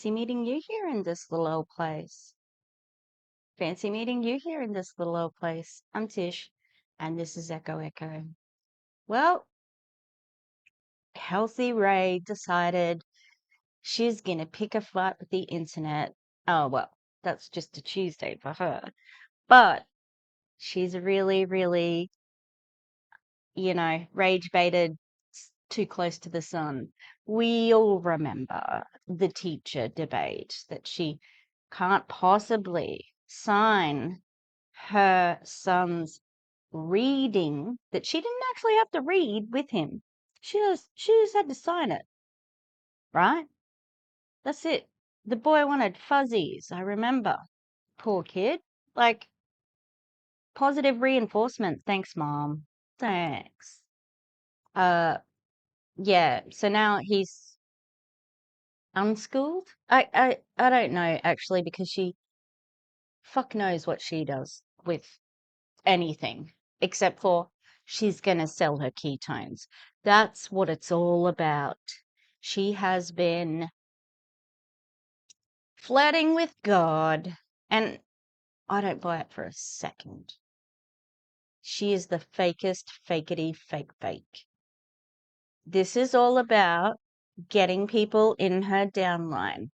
Fancy meeting you here in this little old place. Fancy meeting you here in this little old place. I'm Tish, and this is Echo Echo. Well, Kelsey-Rhae decided she's gonna pick a fight with the internet. Oh, well, that's just a Tuesday for her. But she's really, really, rage baited too close to the sun. We all remember the teacher debate that she can't possibly sign her son's reading that she didn't actually have to read with him. She just had to sign it, right? That's it. The boy wanted fuzzies, I remember. Poor kid. Like, positive reinforcement. Thanks, Mom. Thanks. Yeah, so now he's unschooled. I don't know actually, because she fuck knows what she does with anything except for she's gonna sell her ketones. That's what it's all about. She has been flirting with God, and I don't buy it for a second. She is the fakest fakety fake. This is all about getting people in her downline.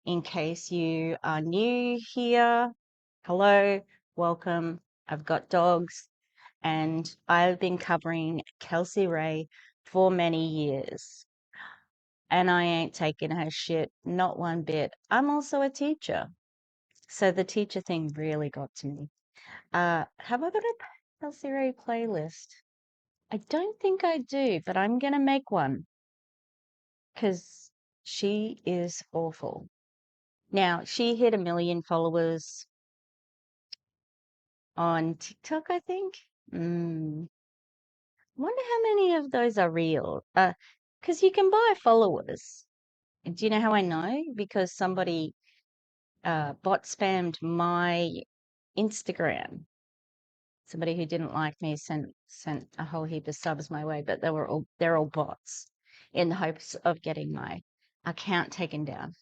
In case you are new here, hello, welcome. I've got dogs, and I've been covering Kelsey-Rhae for many years, and I ain't taking her shit, not one bit. I'm also a teacher, so the teacher thing really got to me. Have I got a Kelsey-Rhae playlist? I don't think I do, but I'm gonna make one because she is awful. Now, she hit 1 million followers on TikTok, I think. Wonder how many of those are real. Because you can buy followers. Do you know how I know? Because somebody bot spammed my Instagram. Somebody who didn't like me sent a whole heap of subs my way, but they're all bots in the hopes of getting my account taken down.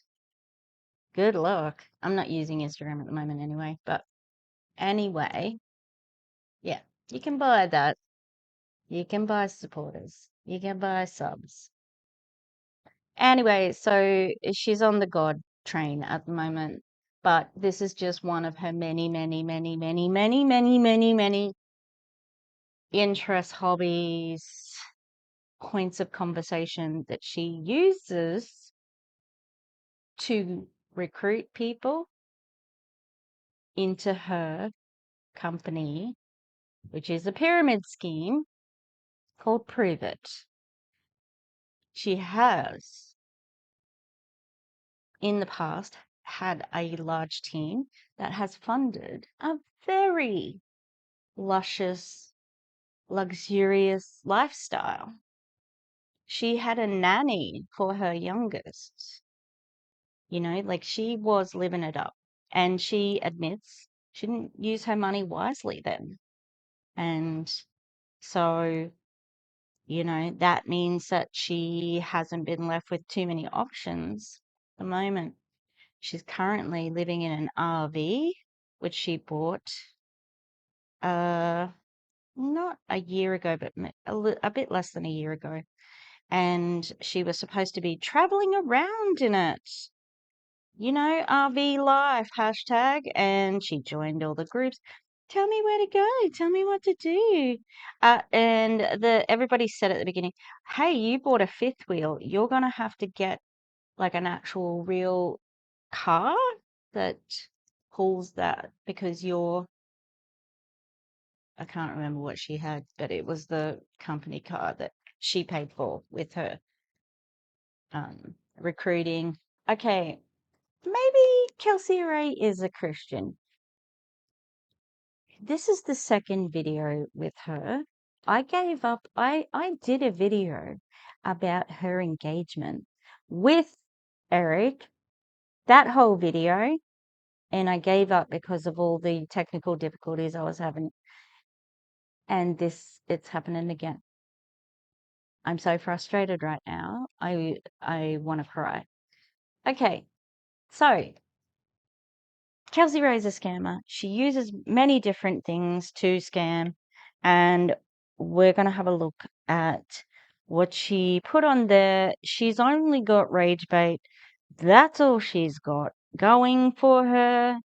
Good luck. I'm not using Instagram at the moment anyway, but anyway, yeah, you can buy that. You can buy supporters. You can buy subs. Anyway, so she's on the God train at the moment, but this is just one of her many, many, many, many, many, many, many, many interests, hobbies, points of conversation that she uses to recruit people into her company, which is a pyramid scheme called Prove It. She has, in the past, had a large team that has funded a very luscious, luxurious lifestyle. She had a nanny for her youngest, like she was living it up. And she admits she didn't use her money wisely then. And so, that means that she hasn't been left with too many options at the moment. She's currently living in an RV, which she bought not a year ago, but a bit less than a year ago. And she was supposed to be traveling around in it. RV life hashtag. And she joined all the groups. Tell me where to go. Tell me what to do. And everybody said at the beginning, hey, you bought a fifth wheel. You're going to have to get like an actual real car that pulls that, because I can't remember what she had, but it was the company car that she paid for with her recruiting. Okay, maybe Kelsey-Rhae is a Christian. This is the second video with her. I gave up. I did a video about her engagement with Eric, that whole video, and I gave up because of all the technical difficulties I was having. And it's happening again. I'm so frustrated right now. I want to cry. Okay, So, Kelsey-Rhae is a scammer. She uses many different things to scam, and we're going to have a look at what she put on there. She's only got rage bait. That's all she's got going for her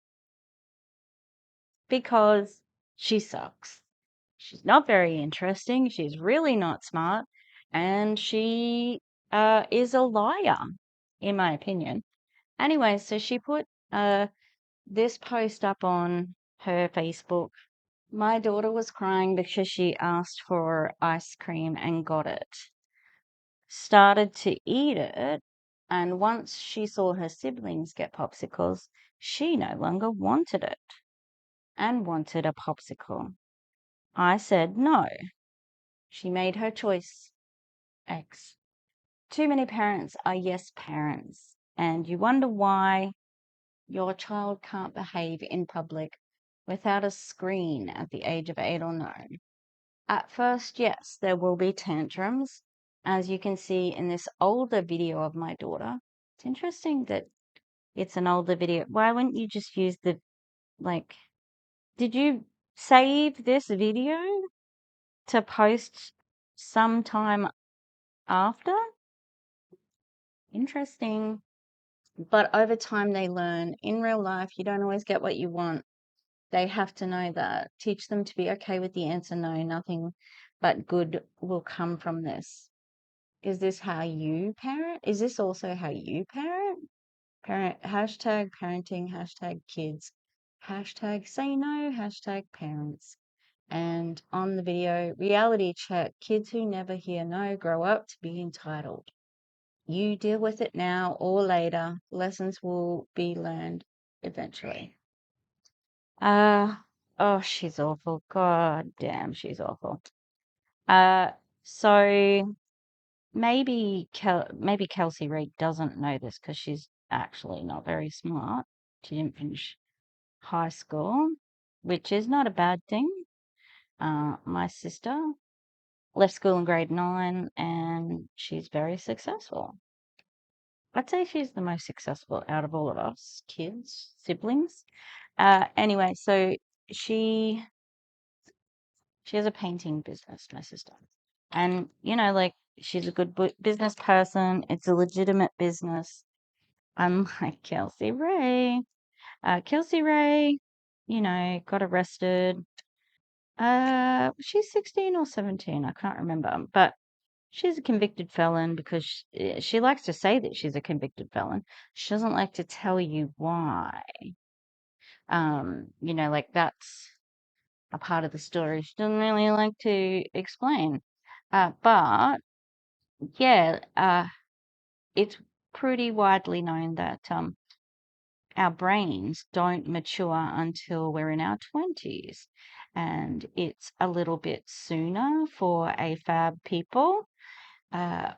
because she sucks. She's not very interesting. She's really not smart, and she is a liar, in my opinion. Anyway, so she put this post up on her Facebook. My daughter was crying because she asked for ice cream and got it. Started to eat it, and once she saw her siblings get popsicles, she no longer wanted it and wanted a popsicle. I said no. She made her choice. X. Too many parents are yes parents, and you wonder why your child can't behave in public without a screen at the age of 8 or 9. At first, yes, there will be tantrums, as you can see in this older video of my daughter. It's interesting that it's an older video. Why wouldn't you just use the, like, did you save this video to post sometime after? Interesting. But over time, they learn. In real life, you don't always get what you want. They have to know that. Teach them to be okay with the answer no, nothing but good will come from this. Is this how you parent? Is this also how you parent? Hashtag parenting, hashtag kids, hashtag say no, hashtag parents. And on the video, reality check, kids who never hear no grow up to be entitled. You deal with it now or later. Lessons will be learned eventually. Oh, she's awful. God damn, she's awful. So maybe Kelsey-Rhae doesn't know this because she's actually not very smart. She didn't finish high school, which is not a bad thing. My sister left school in grade 9 and she's very successful. I'd say she's the most successful out of all of us kids, siblings. Anyway, so she has a painting business, my sister. And, like, she's a good business person. It's a legitimate business. Unlike Kelsey-Rhae. Kelsey-Rhae, got arrested. She's 16 or 17, I can't remember. But she's a convicted felon because she likes to say that she's a convicted felon. She doesn't like to tell you why. Like that's a part of the story she doesn't really like to explain. But yeah, it's pretty widely known that our brains don't mature until we're in our 20s, and it's a little bit sooner for AFAB people than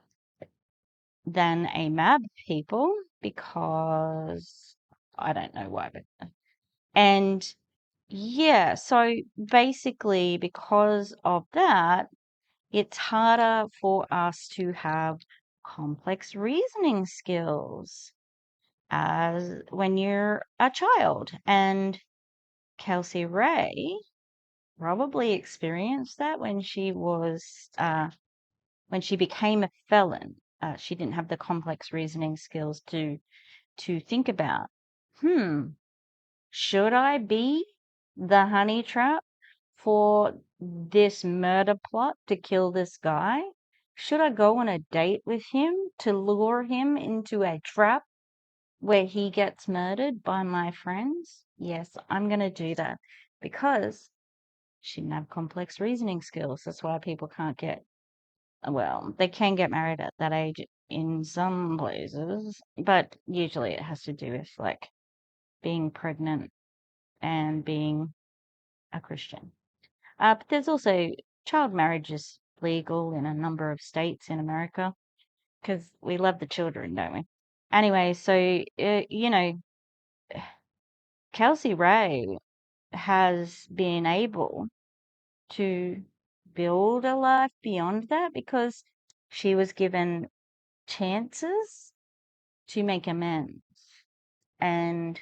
a MAB people because I don't know why, but and yeah, so basically because of that, it's harder for us to have complex reasoning skills as when you're a child. And Kelsey-Rhae probably experienced that when she became a felon. She didn't have the complex reasoning skills to think about, should I be the honey trap for this murder plot to kill this guy? Should I go on a date with him to lure him into a trap where he gets murdered by my friends? Yes, I'm going to do that because she didn't have complex reasoning skills. That's why people can't they can get married at that age in some places, but usually it has to do with like being pregnant and being a Christian. But there's also child marriage is legal in a number of states in America because we love the children, don't we? Anyway, so, Kelsey-Rhae has been able to build a life beyond that because she was given chances to make amends. And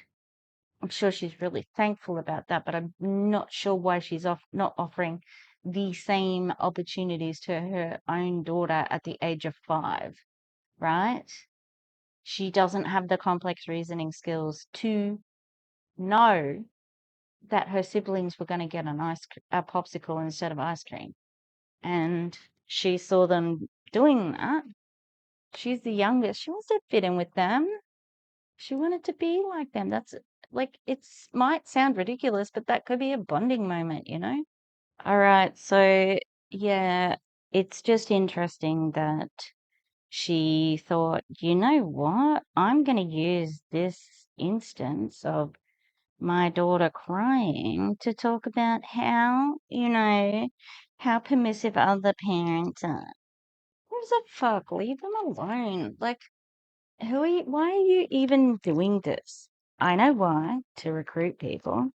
I'm sure she's really thankful about that, but I'm not sure why she's not offering the same opportunities to her own daughter at the age of 5, right? She doesn't have the complex reasoning skills to know that her siblings were going to get a popsicle instead of ice cream. And she saw them doing that. She's the youngest. She wants to fit in with them. She wanted to be like them. That's like, it's might sound ridiculous, but that could be a bonding moment, you know? All right. So, yeah, it's just interesting that she thought, you know what? I'm going to use this instance of my daughter crying to talk about how, how permissive other parents are. Who's the fuck? Leave them alone. Like, why are you even doing this? I know why, to recruit people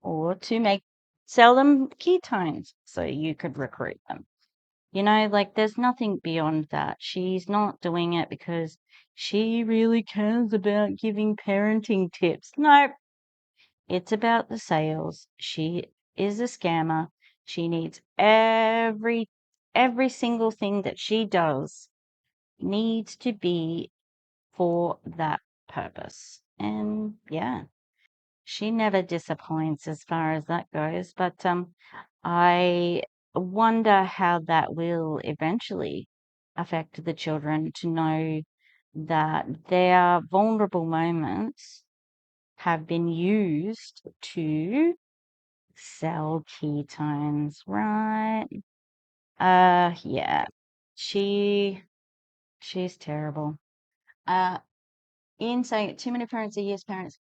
or to sell them ketones so you could recruit them. Like there's nothing beyond that. She's not doing it because she really cares about giving parenting tips. No, it's about the sales. She is a scammer. She needs every single thing that she does needs to be for that purpose. And yeah, she never disappoints as far as that goes. But I wonder how that will eventually affect the children to know that their vulnerable moments have been used to sell ketones, right? Yeah. She's terrible. Ian saying too many parents are yes parents.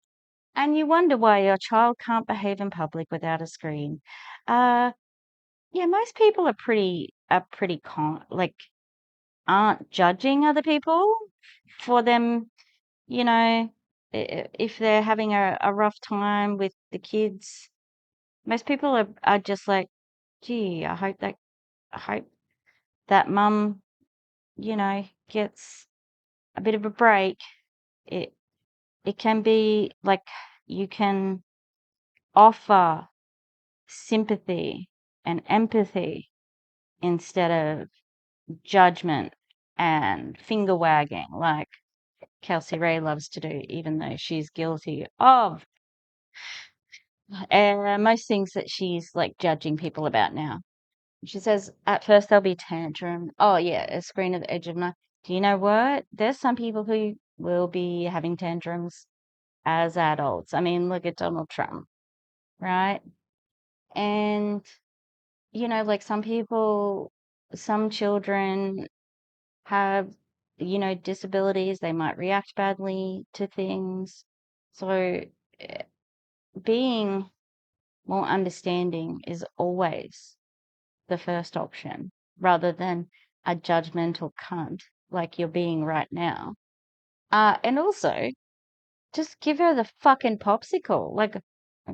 And you wonder why your child can't behave in public without a screen. Uh, yeah, most people are pretty like aren't judging other people for them, you know, if they're having a rough time with the kids. Most people are just like, gee, I hope that mum, gets a bit of a break. It it can be like you can offer sympathy and empathy instead of judgment and finger wagging like Kelsey-Rhae loves to do, even though she's guilty of most things that she's like judging people about now. She says, at first there'll be tantrum. Oh, yeah, a screen at the edge of night. Do you know what? There's some people who will be having tantrums as adults. I mean, look at Donald Trump, right? And, like some children have, disabilities. They might react badly to things. So eh, being more understanding is always the first option rather than a judgmental cunt like you're being right now. And also, just give her the fucking popsicle. Like,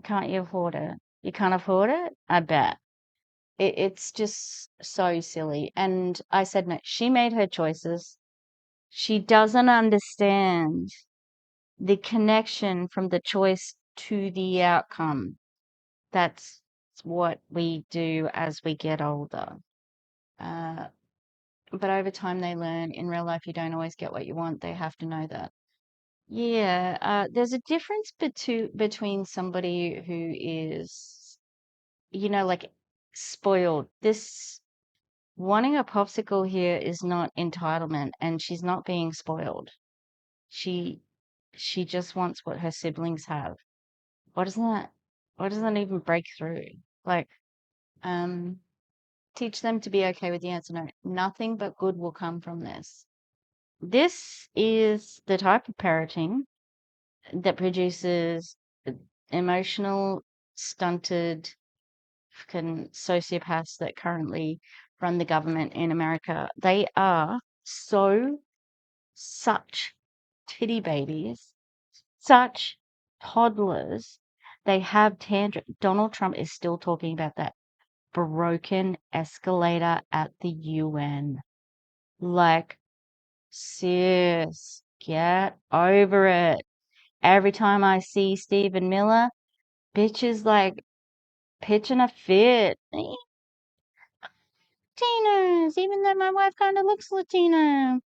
can't you afford it? You can't afford it? I bet. It's just so silly. And I said, no, she made her choices. She doesn't understand the connection from the choice to the outcome. That's what we do as we get older. Uh, but over time, they learn in real life, you don't always get what you want. They have to know that. Yeah, there's a difference between somebody who is, like spoiled. This wanting a popsicle here is not entitlement, and she's not being spoiled. She she just wants what her siblings have. What doesn't that what doesn't that even break through? Like, um, teach them to be okay with the answer no. Nothing but good will come from this. This is the type of parenting that produces emotional, stunted, fucking sociopaths that currently run the government in America. They are such titty babies, such toddlers. They have tantrum. Donald Trump is still talking about that broken escalator at the UN. Like, sis, get over it. every time I see Stephen Miller, bitches like pitching a fit. Latinos, even though my wife kind of looks Latino.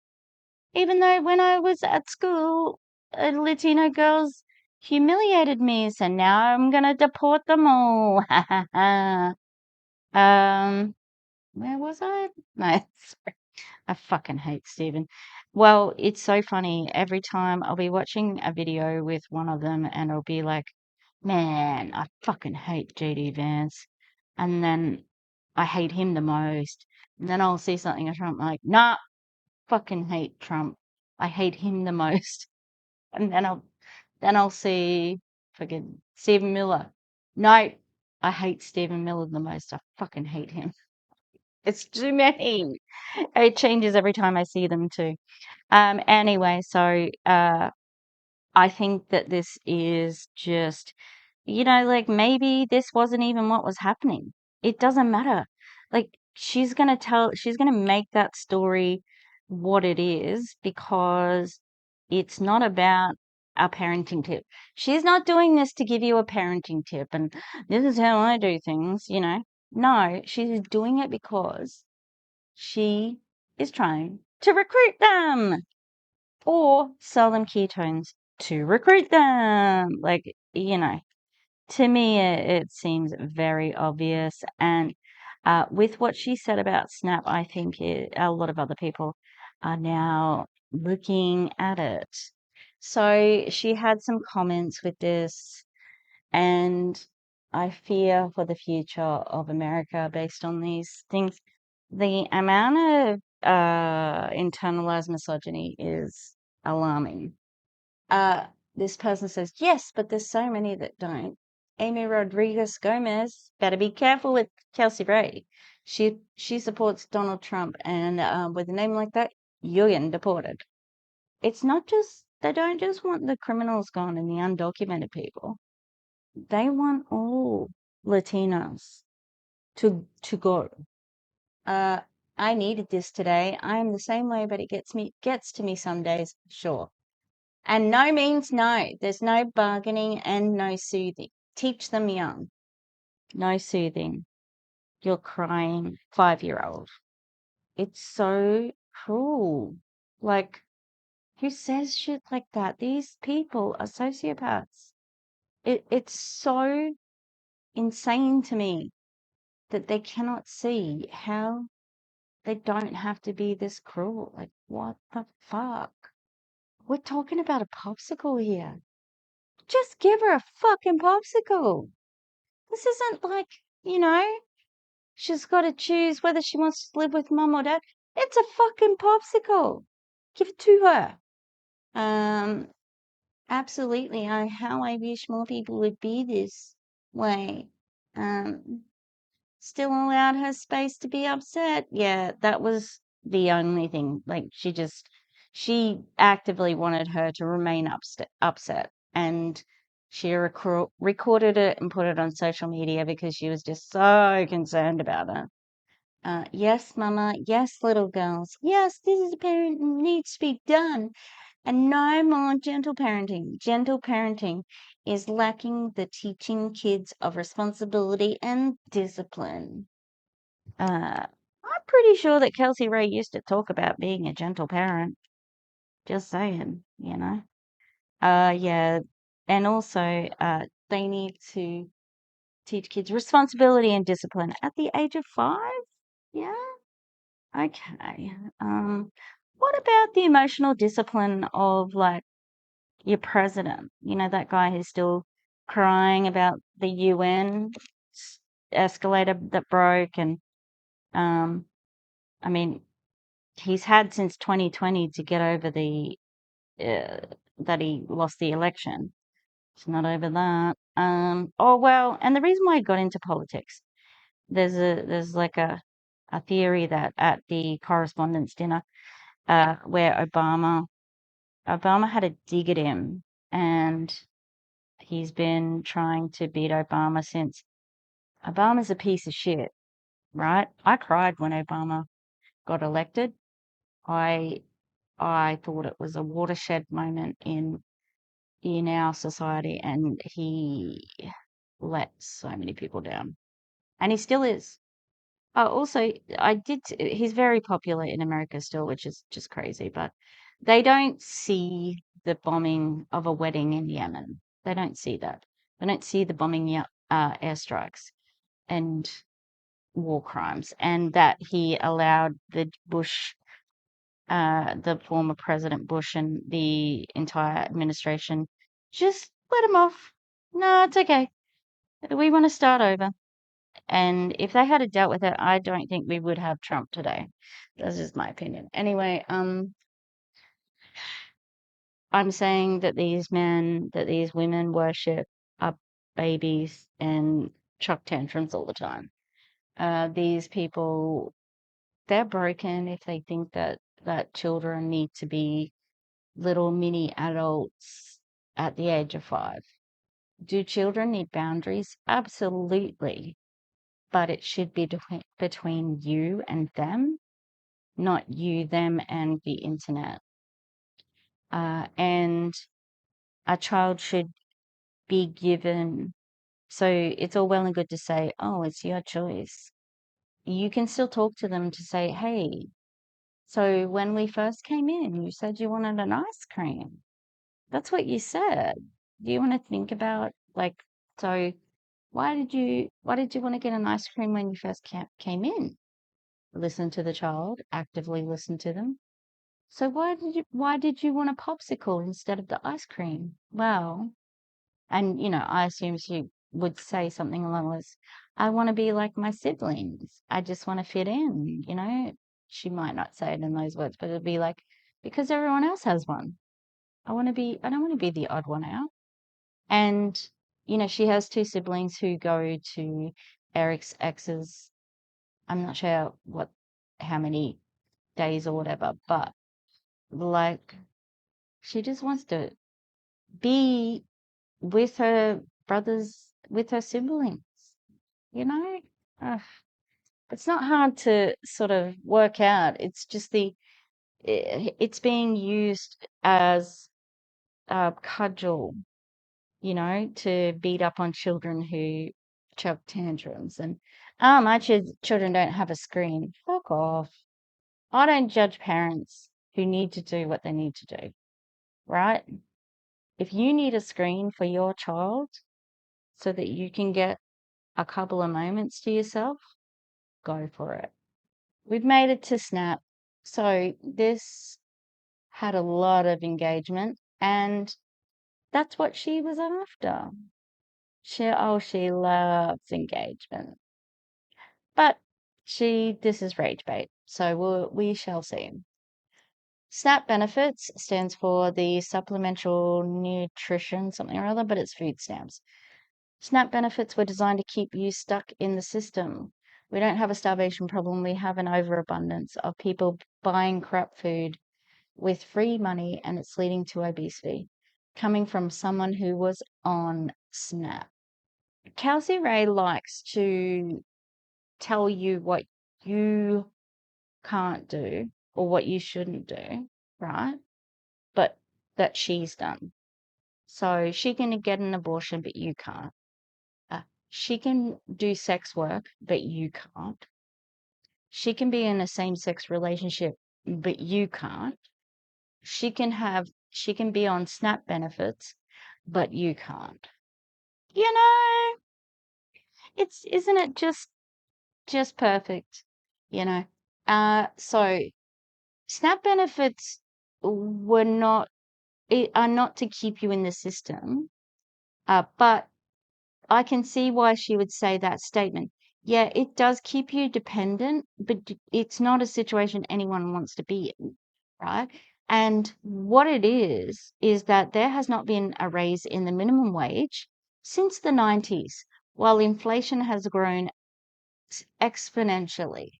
Even though when I was at school, Latino girls humiliated me, so now I'm gonna deport them all. Where was I? No, sorry. I fucking hate Stephen. Well, it's so funny. Every time I'll be watching a video with one of them and I'll be like, man, I fucking hate JD Vance. And then I hate him the most. And then I'll see something of Trump, like, nah, fucking hate Trump. I hate him the most. And then I'll see fucking Stephen Miller. No, I hate Stephen Miller the most. I fucking hate him. It's too many. It changes every time I see them too. Anyway, so I think that this is just, like maybe this wasn't even what was happening. It doesn't matter. Like she's gonna make that story what it is because it's not about a parenting tip. She's not doing this to give you a parenting tip and this is how I do things. No, she's doing it because she is trying to recruit them or sell them ketones to recruit them. To me, it seems very obvious. And with what she said about Snap, I think a lot of other people are now looking at it. So she had some comments with this, and I fear for the future of America based on these things. The amount of internalized misogyny is alarming. Uh, this person says, yes, but there's so many that don't. Amy Rodriguez Gomez, better be careful with Kelsey-Rhae. She supports Donald Trump, and with a name like that, you're getting deported. It's not just, they don't just want the criminals gone and the undocumented people. They want all Latinos to go. I needed this today. I am the same way, but it gets to me some days, sure. And no means no. There's no bargaining and no soothing. Teach them young. No soothing. You're crying 5-year-old. It's so cruel. Like, who says shit like that? These people are sociopaths. It's so insane to me that they cannot see how they don't have to be this cruel. Like, what the fuck? We're talking about a popsicle here. Just give her a fucking popsicle. This isn't like, you know, she's got to choose whether she wants to live with mum or dad. It's a fucking popsicle. Give it to her. Absolutely. How I wish more people would be this way. Still allowed her space to be upset. Yeah, that was the only thing. Like, she actively wanted her to remain upset. And she recorded it and put it on social media because she was just so concerned about it. Yes, mama. Yes, little girls. Yes, this is a parent needs to be done. And no more gentle parenting. Gentle parenting is lacking the teaching kids of responsibility and discipline. I'm pretty sure that Kelsey-Rhae used to talk about being a gentle parent. Just saying. Yeah. And also, they need to teach kids responsibility and discipline at the age of 5. Yeah. Okay. What about the emotional discipline of like your president? That guy who's still crying about the UN escalator that broke, and I mean, he's had since 2020 to get over that he lost the election. It's not over that. Oh well, and the reason why I got into politics, there's like a theory that at the correspondence dinner, where Obama had a dig at him, and he's been trying to beat Obama since. Obama's a piece of shit, right? I cried when Obama got elected. I I thought it was a watershed moment in in our society, and he let so many people down, and he still is. Also, he's very popular in America still, which is just crazy, but they don't see the bombing of a wedding in Yemen. They don't see that. They don't see the bombing airstrikes and war crimes, and that he allowed the former President Bush and the entire administration, just let him off. No, it's okay. We want to start over. And if they had dealt with it, I don't think we would have Trump today. That's just my opinion. Anyway, I'm saying that these women worship up babies and chuck tantrums all the time. These people, they're broken if they think that children need to be little mini adults at the age of 5. Do children need boundaries? Absolutely. But it should be between you and them, not you, them, and the internet. And a child should be given, so it's all well and good to say, oh, it's your choice. You can still talk to them to say, hey, so when we first came in, you said you wanted an ice cream. That's what you said. Do you want to think about, like, so why did you want to get an ice cream when you first came in? Listen to the child, actively listen to them. So why did you want a popsicle instead of the ice cream? Well, and I assume she would say something along those, I want to be like my siblings. I just want to fit in. She might not say it in those words, but it'll be like, because everyone else has one. I don't want to be the odd one out. And, she has 2 siblings who go to Eric's ex's, I'm not sure how many days or whatever, but like, she just wants to be with her brothers, with her siblings, you know? Ugh. It's not hard to sort of work out. It's just it's being used as a cudgel, to beat up on children who chuck tantrums. And, my children don't have a screen. Fuck off. I don't judge parents who need to do what they need to do, right? If you need a screen for your child so that you can get a couple of moments to yourself, go for it. We've made it to Snap. So this had a lot of engagement, and that's what she was after. She loves engagement. But this is rage bait, so we shall see. SNAP benefits stands for the supplemental nutrition something or other, but it's food stamps. SNAP benefits were designed to keep you stuck in the system. We don't have a starvation problem. We have an overabundance of people buying crap food with free money, and it's leading to obesity, coming from someone who was on SNAP. Kelsey-Rhae likes to tell you what you can't do or what you shouldn't do, right? But that she's done. So she can get an abortion, but you can't. She can do sex work, but you can't. She can be in a same-sex relationship, but you can't. She can be on SNAP benefits, but you can't. Isn't it just perfect? You know. So SNAP benefits are not to keep you in the system, but I can see why she would say that statement. Yeah, it does keep you dependent, but it's not a situation anyone wants to be in, right? And what it is that there has not been a raise in the minimum wage since the 90s, while inflation has grown exponentially.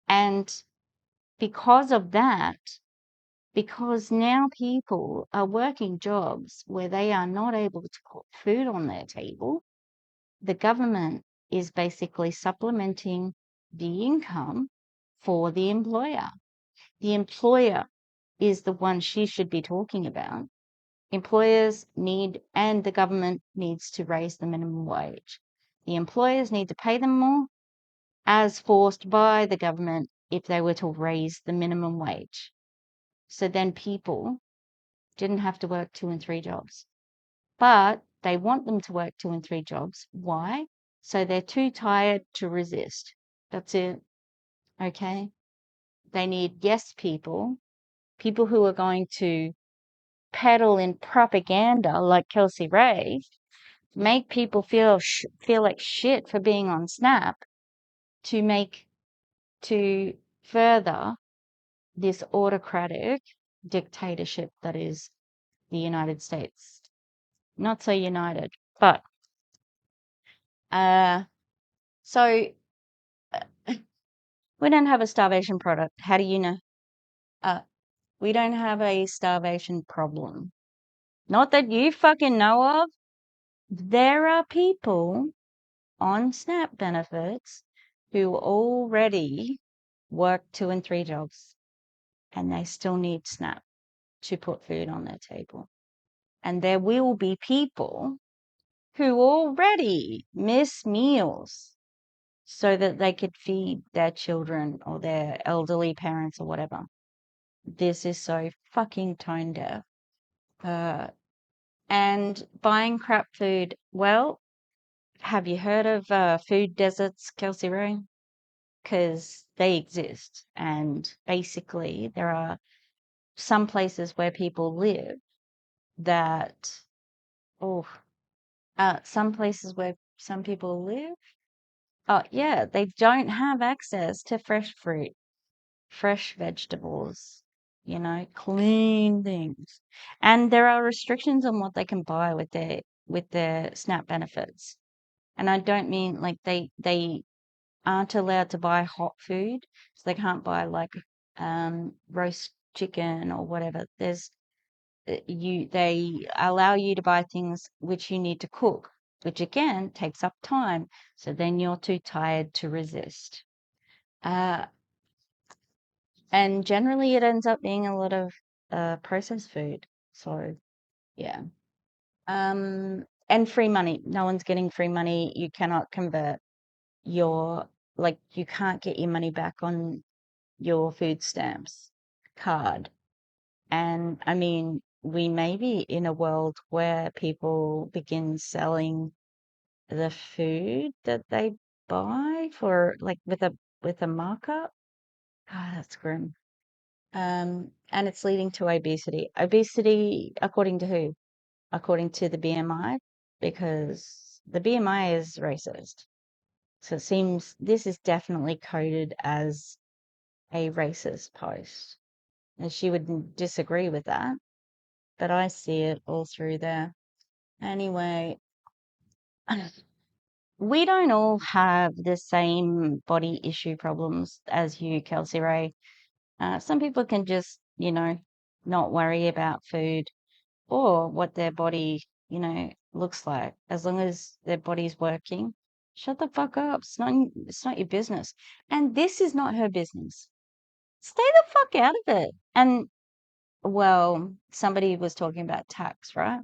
And because of that, because now people are working jobs where they are not able to put food on their table, the government is basically supplementing the income for the employer. The employer is the one she should be talking about. employers need, and the government needs to raise the minimum wage. The employers need to pay them more, as forced by the government if they were to raise the minimum wage. So then people didn't have to work 2 and 3 jobs. But they want them to work 2 and 3 jobs. Why? So they're too tired to resist. That's it. Okay? They need yes people, people who are going to peddle in propaganda like Kelsey-Rhae, make people feel like shit for being on Snap, to further this autocratic dictatorship that is the United States. Not so united, but so we don't have a starvation product. How do you know? We don't have a starvation problem. Not that you fucking know of. There are people on SNAP benefits who already work 2 and 3 jobs and they still need SNAP to put food on their table. And there will be people who already miss meals so that they could feed their children or their elderly parents or whatever. This is so fucking tone deaf. And buying crap food, well, have you heard of food deserts, Kelsey-Rhae? Because they exist. And basically, there are some places where people live that, some places where some people live, yeah, they don't have access to fresh fruit, fresh vegetables, clean things. And there are restrictions on what they can buy with their SNAP benefits. And I don't mean like they aren't allowed to buy hot food, so they can't buy like roast chicken or whatever. They allow you to buy things which you need to cook, which again takes up time. So then you're too tired to resist. And generally it ends up being a lot of processed food. So yeah. And free money. No one's getting free money. You cannot convert you can't get your money back on your food stamps card. And I mean, we may be in a world where people begin selling the food that they buy for like with a markup. That's grim. And it's leading to obesity. Obesity, according to who? According to the BMI, because the BMI is racist. So it seems this is definitely coded as a racist post. And she would disagree with that, but I see it all through there. Anyway, we don't all have the same body issue problems as you, Kelsey-Rhae. Some people can just, not worry about food or what their body, looks like. As long as their body's working, shut the fuck up. It's not your business. And this is not her business. Stay the fuck out of it. And well, somebody was talking about tax, right?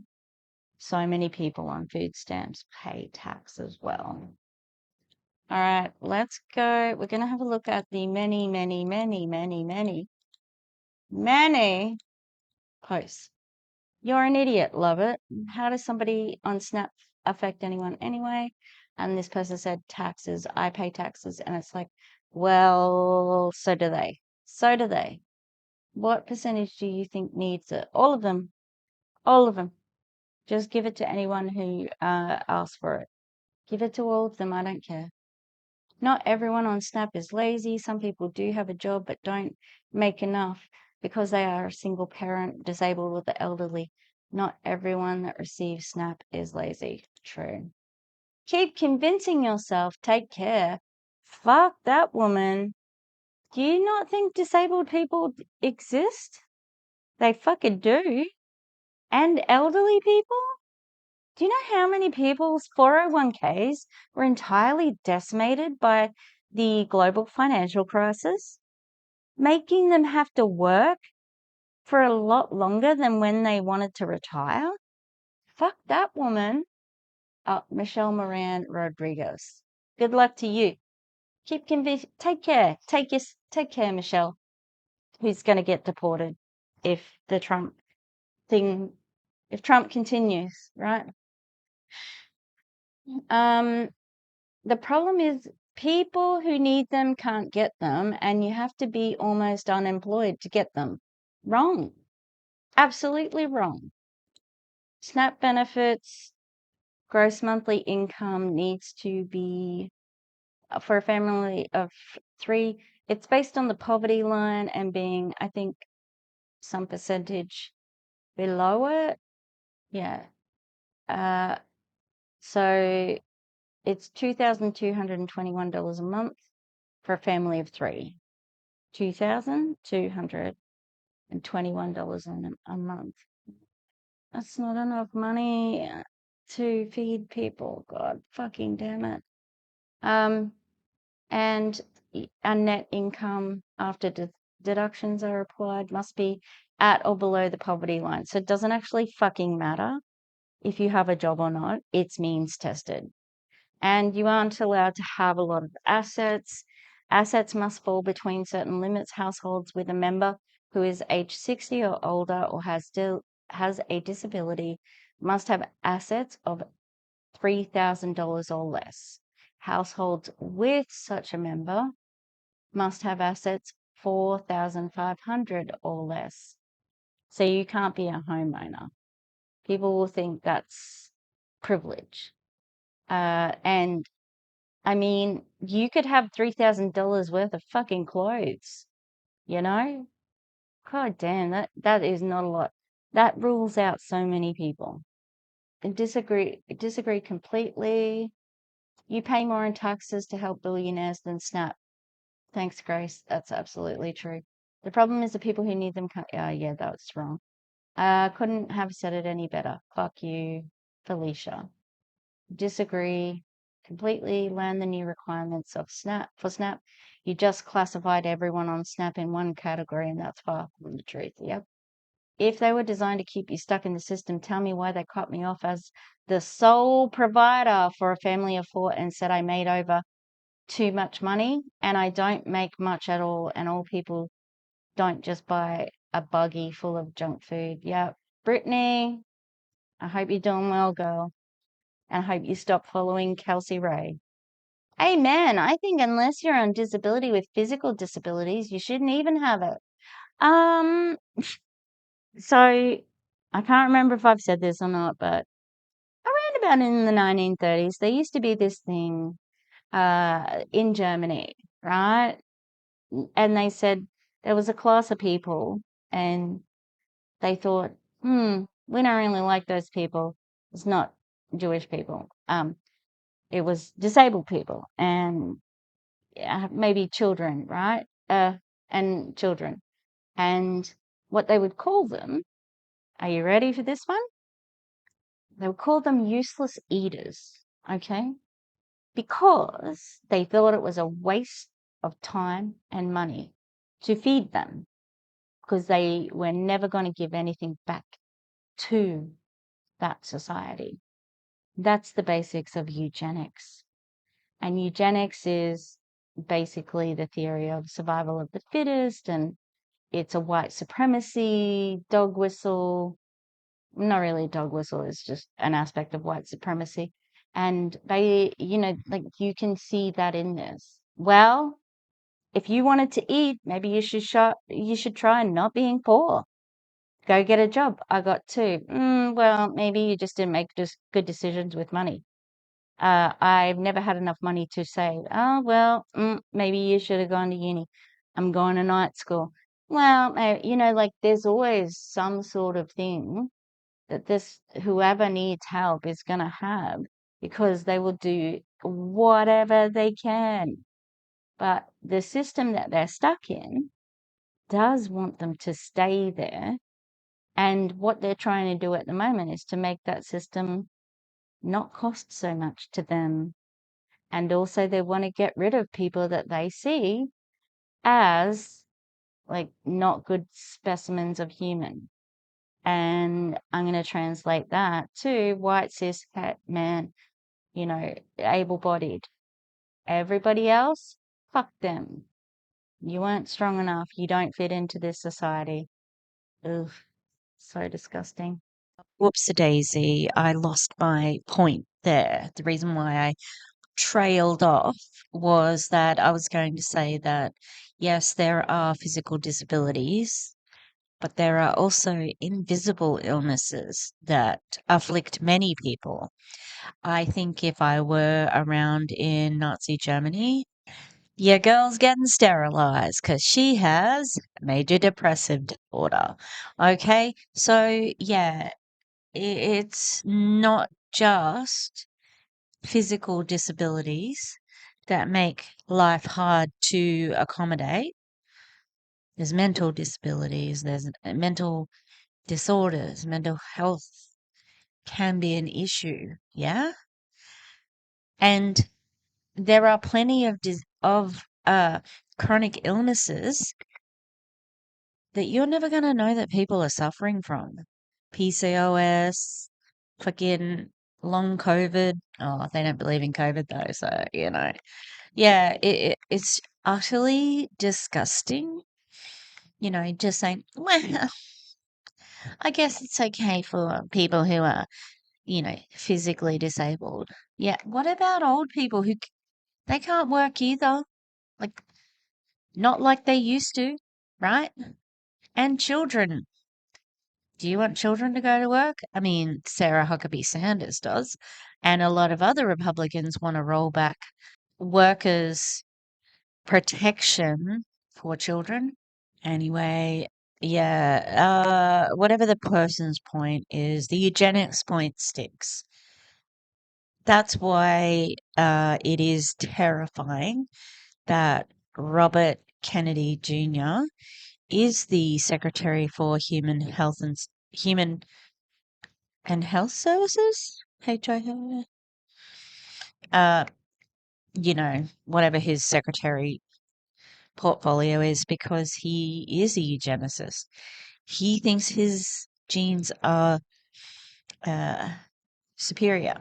So many people on food stamps pay tax as well. All right, let's go. We're going to have a look at the many, many, many, many, many, many posts. You're an idiot, love it. How does somebody on Snap affect anyone anyway? And this person said taxes. I pay taxes. And it's like, well, so do they. So do they. What percentage do you think needs it? All of them. All of them. Just give it to anyone who asks for it. Give it to all of them. I don't care. Not everyone on Snap is lazy. Some people do have a job but don't make enough because they are a single parent, disabled, or the elderly. Not everyone that receives Snap is lazy. True. Keep convincing yourself. Take care. Fuck that woman. Do you not think disabled people exist? They fucking do. And elderly people? Do you know how many people's 401ks were entirely decimated by the global financial crisis, making them have to work for a lot longer than when they wanted to retire. Fuck that woman. Michelle Moran Rodriguez. Good luck to you. Keep take care. Take care, Michelle. Who's going to get deported if the Trump thing, if Trump continues, right? The problem is people who need them can't get them, and you have to be almost unemployed to get them. Wrong. Absolutely wrong. SNAP benefits, gross monthly income needs to be for a family of 3. It's based on the poverty line and being, I think, some percentage below it. Yeah. So it's $2,221 a month for a family of 3. $2,221 a month. That's not enough money to feed people. God fucking damn it. And our net income after deductions are applied must be at or below the poverty line. So it doesn't actually fucking matter if you have a job or not. It's means tested. And you aren't allowed to have a lot of assets. Assets must fall between certain limits. Households with a member who is age 60 or older or has a disability must have assets of $3,000 or less. Households with such a member must have assets $4,500 or less. So you can't be a homeowner. People will think that's privilege. And I mean, you could have $3,000 worth of fucking clothes, you know? God damn, that is not a lot. That rules out so many people. And disagree completely. You pay more in taxes to help billionaires than SNAP. Thanks, Grace. That's absolutely true. The problem is the people who need them can't. Yeah, that's wrong. Couldn't have said it any better. Fuck you, Felicia. Disagree completely. Learn the new requirements of SNAP. For SNAP, you just classified everyone on SNAP in one category, and that's far from the truth. Yep. If they were designed to keep you stuck in the system, tell me why they cut me off as the sole provider for a family of 4 and said I made over too much money and I don't make much at all, and all people don't just buy a buggy full of junk food. Yep. Brittany, I hope you're doing well, girl. And I hope you stop following Kelsey-Rhae. Amen. I think unless you're on disability with physical disabilities, you shouldn't even have it. So I can't remember if I've said this or not, but around about in the 1930s, there used to be this thing in Germany, right? And they said there was a class of people and they thought, we don't really like those people. It's not Jewish people. It was disabled people and maybe children, right? And children. And what they would call them, are you ready for this one? They would call them useless eaters, okay? Because they thought it was a waste of time and money to feed them because they were never going to give anything back to that society. That's the basics of eugenics. And eugenics is basically the theory of survival of the fittest, and it's a white supremacy dog whistle. Not really a dog whistle, it's just an aspect of white supremacy. And they, like you can see that in this. Well, if you wanted to eat, maybe you should try not being poor. Go get a job. I got 2. Well, maybe you just didn't make just good decisions with money. I've never had enough money to say, oh, well, maybe you should have gone to uni. I'm going to night school. Well, like there's always some sort of thing that whoever needs help is going to have because they will do whatever they can. But the system that they're stuck in does want them to stay there. And what they're trying to do at the moment is to make that system not cost so much to them. And also they want to get rid of people that they see as like not good specimens of human. And I'm going to translate that to white cis het man, able-bodied. Everybody else, fuck them. You weren't strong enough. You don't fit into this society. Ugh, so disgusting. Whoops-a-daisy. I lost my point there. The reason why I trailed off was that I was going to say that, yes, there are physical disabilities, but there are also invisible illnesses that afflict many people. I think if I were around in Nazi Germany, your girl's getting sterilized because she has major depressive disorder. Okay, so yeah, it's not just physical disabilities that make life hard to accommodate. There's mental disabilities, there's mental disorders, mental health can be an issue, yeah? And there are plenty of chronic illnesses that you're never going to know that people are suffering from. PCOS, fucking long COVID. Oh, they don't believe in COVID though, so yeah, it's utterly disgusting. Just saying, well, I guess it's okay for people who are, physically disabled. Yeah, what about old people they can't work either? Like, not like they used to, right? And children. Do you want children to go to work? I mean, Sarah Huckabee Sanders does, and a lot of other Republicans want to roll back workers' protection for children. Anyway, yeah, whatever the person's point is, the eugenics point sticks. That's why it is terrifying that Robert Kennedy Jr. is the Secretary for Human and Health Services, HIH. Whatever his secretary portfolio is, because he is a eugenicist. He thinks his genes are uh, superior.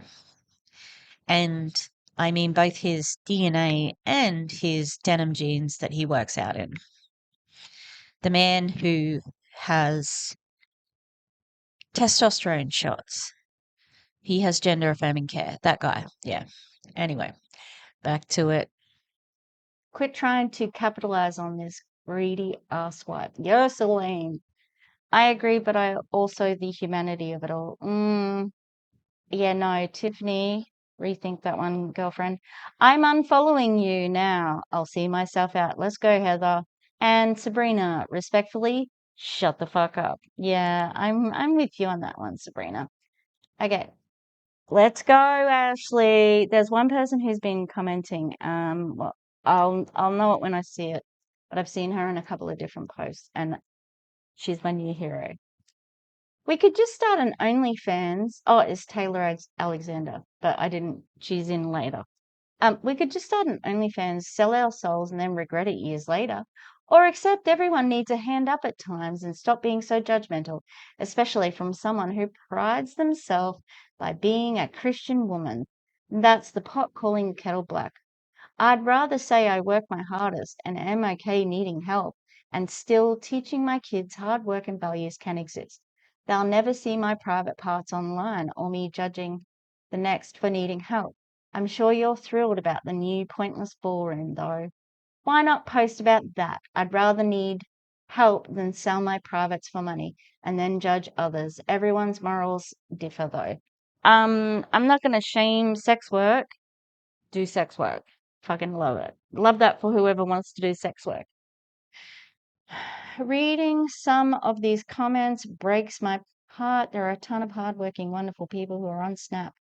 And I mean both his DNA and his denim genes that he works out in. The man who has testosterone shots. He has gender affirming care. That guy. Yeah. Anyway, back to it. Quit trying to capitalize on this greedy asswipe. You're Celine. I agree, but I also the humanity of it all. Yeah, no, Tiffany, rethink that one, girlfriend. I'm unfollowing you now. I'll see myself out. Let's go, Heather. And Sabrina, respectfully, shut the fuck up. Yeah, I'm with you on that one, Sabrina. Okay. Let's go, Ashley. There's one person who's been commenting. Well, I'll know it when I see it, but I've seen her in a couple of different posts, and she's my new hero. We could just start an OnlyFans. Oh, it's Taylor Alexander, but I didn't. She's in later. We could just start an OnlyFans, sell our souls, and then regret it years later. Or accept everyone needs a hand up at times and stop being so judgmental, especially from someone who prides themselves by being a Christian woman. That's the pot calling the kettle black. I'd rather say I work my hardest and am okay needing help and still teaching my kids hard work and values can exist. They'll never see my private parts online or me judging the next for needing help. I'm sure you're thrilled about the new pointless ballroom, though. Why not post about that? I'd rather need help than sell my privates for money and then judge others. Everyone's morals differ, though. I'm not going to shame sex work. Do sex work. Fucking love it. Love that for whoever wants to do sex work. Reading some of these comments breaks my heart. There are a ton of hardworking, wonderful people who are on Snap.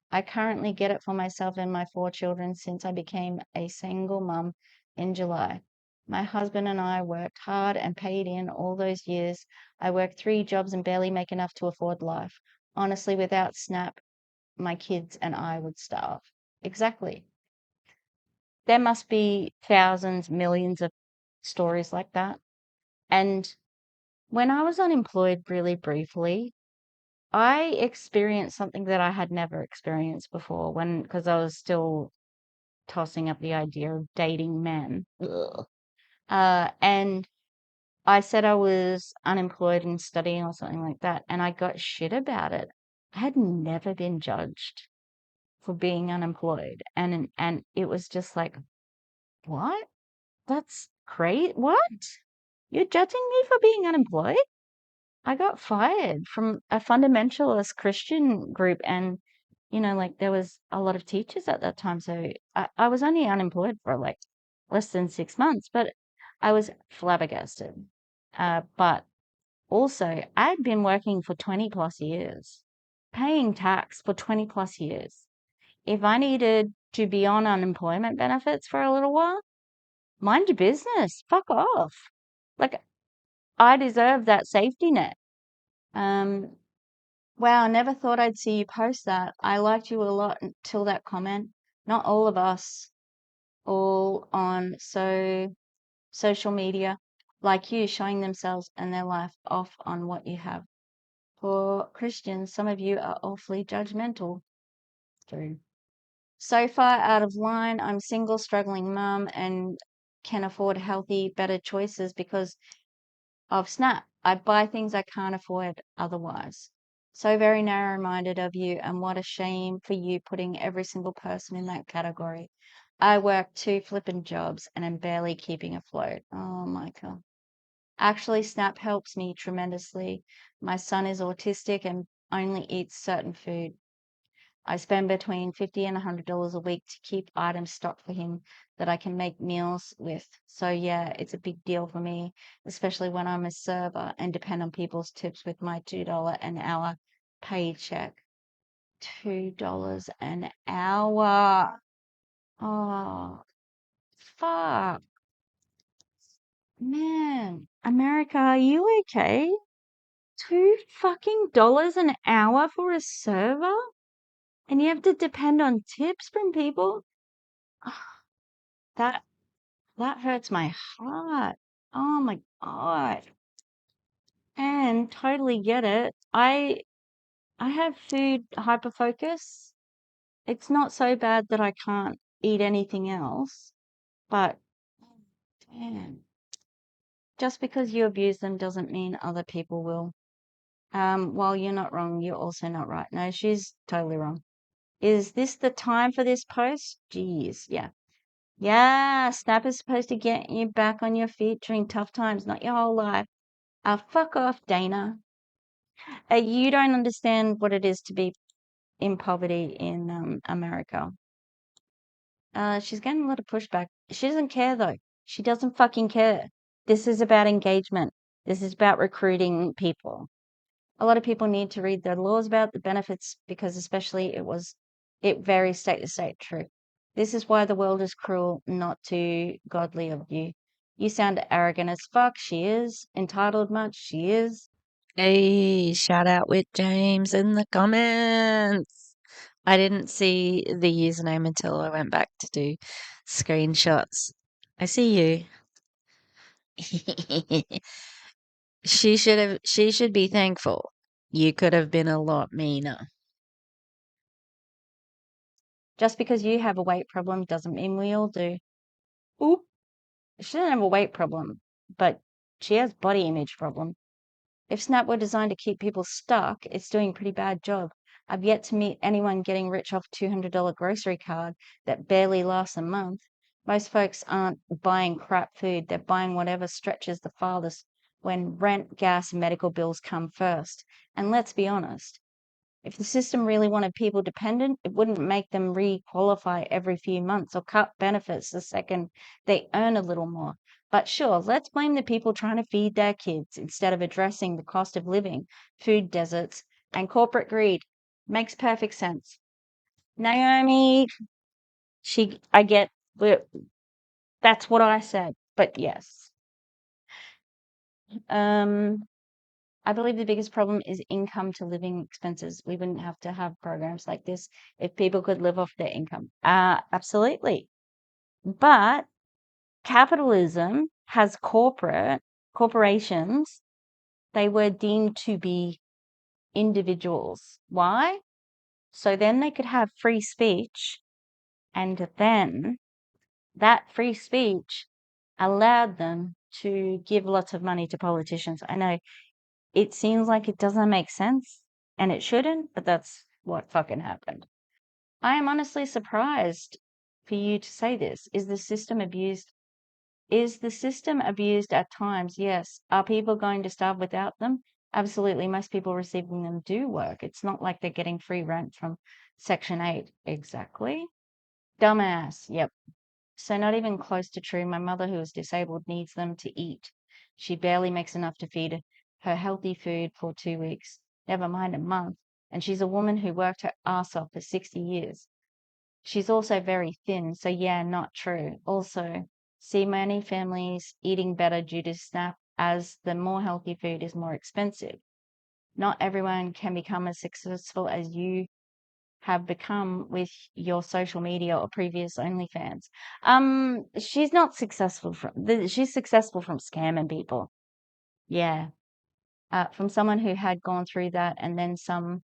I currently get it for myself and my 4 children since I became a single mum in July. My husband and I worked hard and paid in all those years. I worked 3 jobs and barely make enough to afford life. Honestly, without Snap, my kids and I would starve. Exactly. There must be thousands, millions of stories like that. And when I was unemployed really briefly, I experienced something that I had never experienced before because I was still tossing up the idea of dating men. Ugh. And I said I was unemployed and studying or something like that, and I got shit about it. I had never been judged for being unemployed, and it was just like, what? That's great. What? You're judging me for being unemployed? I got fired from a fundamentalist Christian group, and like there was a lot of teachers at that time, so I was only unemployed for like less than 6 months, but I was flabbergasted. But also, I'd been working for 20 plus years, paying tax for 20 plus years. If I needed to be on unemployment benefits for a little while, mind your business, fuck off. Like, I deserve that safety net. Um, Wow, I never thought I'd see you post that. I liked you a lot until that comment. Not all of us, all on social media, like you, showing themselves and their life off on what you have. For Christians, some of you are awfully judgmental. True. So far out of line, I'm single, struggling mum, and can afford healthy, better choices because of Snap. I buy things I can't afford otherwise. So very narrow-minded of you, and what a shame for you putting every single person in that category. I work 2 flippin' jobs and am barely keeping afloat. Oh my God. Actually, Snap helps me tremendously. My son is autistic and only eats certain food. I spend between $50 and $100 a week to keep items stocked for him that I can make meals with. So yeah, it's a big deal for me, especially when I'm a server and depend on people's tips with my $2 an hour paycheck. $2 an hour. Oh, fuck. Man, America, are you okay? $2 fucking an hour for a server? And you have to depend on tips from people? That that hurts my heart. Oh my God. And totally get it. I have food hyperfocus. It's not so bad that I can't eat anything else, but damn, just because you abuse them doesn't mean other people will. While you're not wrong, you're also not right. No, she's totally wrong. Is this the time for this post? Jeez, yeah. Yeah, Snap is supposed to get you back on your feet during tough times, not your whole life. Fuck off, Dana. You don't understand what it is to be in poverty in America. She's getting a lot of pushback. She doesn't care though. She doesn't fucking care. This is about engagement. This is about recruiting people. A lot of people need to read the laws about the benefits because especially it varies state to state. True. This is why the world is cruel, not too godly of you. You sound arrogant as fuck. She is. Entitled much. She is. Hey, shout out with James in the comments. I didn't see the username until I went back to do screenshots. I see you. She should be thankful. You could have been a lot meaner. Just because you have a weight problem doesn't mean we all do. Oop. She doesn't have a weight problem, but she has body image problem. If Snap were designed to keep people stuck, it's doing a pretty bad job. I've yet to meet anyone getting rich off a $200 grocery card that barely lasts a month. Most folks aren't buying crap food, they're buying whatever stretches the farthest when rent, gas, and medical bills come first. And let's be honest, if the system really wanted people dependent, it wouldn't make them re-qualify every few months or cut benefits the second they earn a little more. But sure, let's blame the people trying to feed their kids instead of addressing the cost of living, food deserts, and corporate greed. Makes perfect sense. Naomi, I get, that's what I said, but yes. I believe the biggest problem is income to living expenses. We wouldn't have to have programs like this if people could live off their income. Absolutely. But capitalism has corporations, they were deemed to be individuals. Why? So then they could have free speech, and then that free speech allowed them to give lots of money to politicians. I know it seems like it doesn't make sense, and it shouldn't, but that's what fucking happened. I am honestly surprised for you to say this. Is the system abused? Is the system abused at times? Yes. Are people going to starve without them? Absolutely. Most people receiving them do work. It's not like they're getting free rent from Section 8. Exactly. Dumbass. Yep. So not even close to true. My mother, who is disabled, needs them to eat. She barely makes enough to feed her healthy food for 2 weeks, never mind a month. And she's a woman who worked her ass off for 60 years. She's also very thin, so yeah, not true. Also, see many families eating better due to SNAP, as the more healthy food is more expensive. Not everyone can become as successful as you have become with your social media or previous OnlyFans. She's not successful she's successful from scamming people. Yeah. From someone who had gone through that, and then some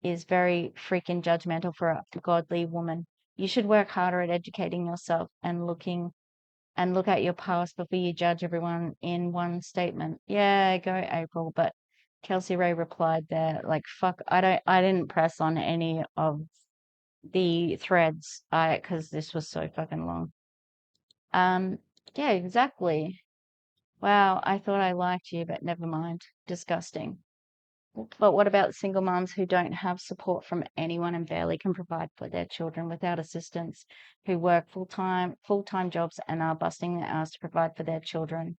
is very freaking judgmental for a godly woman. You should work harder at educating yourself and look at your past before you judge everyone in one statement. Yeah, go April. But Kelsey-Rhae replied there, like, fuck, I didn't press on any of the threads, because this was so fucking long. Yeah, exactly. Wow, I thought I liked you, but never mind. Disgusting. But what about single moms who don't have support from anyone and barely can provide for their children without assistance, who work full-time jobs and are busting their ass to provide for their children?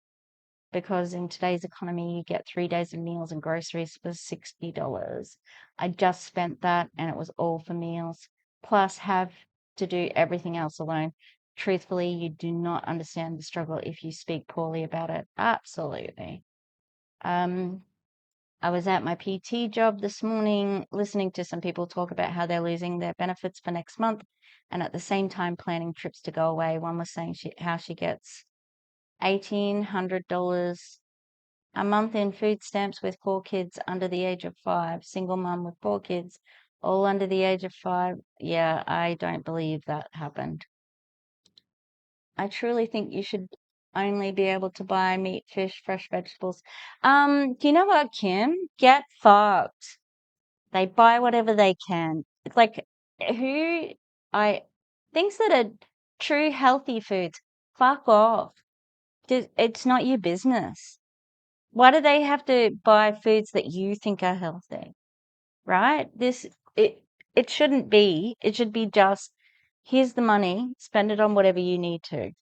Because in today's economy, you get 3 days of meals and groceries for $60. I just spent that, and it was all for meals, plus have to do everything else alone. Truthfully, you do not understand the struggle if you speak poorly about it. Absolutely. I was at my PT job this morning, listening to some people talk about how they're losing their benefits for next month, and at the same time planning trips to go away. One was saying how she gets $1,800 a month in food stamps with 4 kids under the age of 5. Single mom with 4 kids, all under the age of 5. Yeah, I don't believe that happened. I truly think you should only be able to buy meat, fish, fresh vegetables. Do you know what, Kim? Get fucked. They buy whatever they can. It's like, who I things that are true healthy foods, fuck off. It's not your business. Why do they have to buy foods that you think are healthy? Right? It shouldn't be. It should be just, here's the money, spend it on whatever you need to.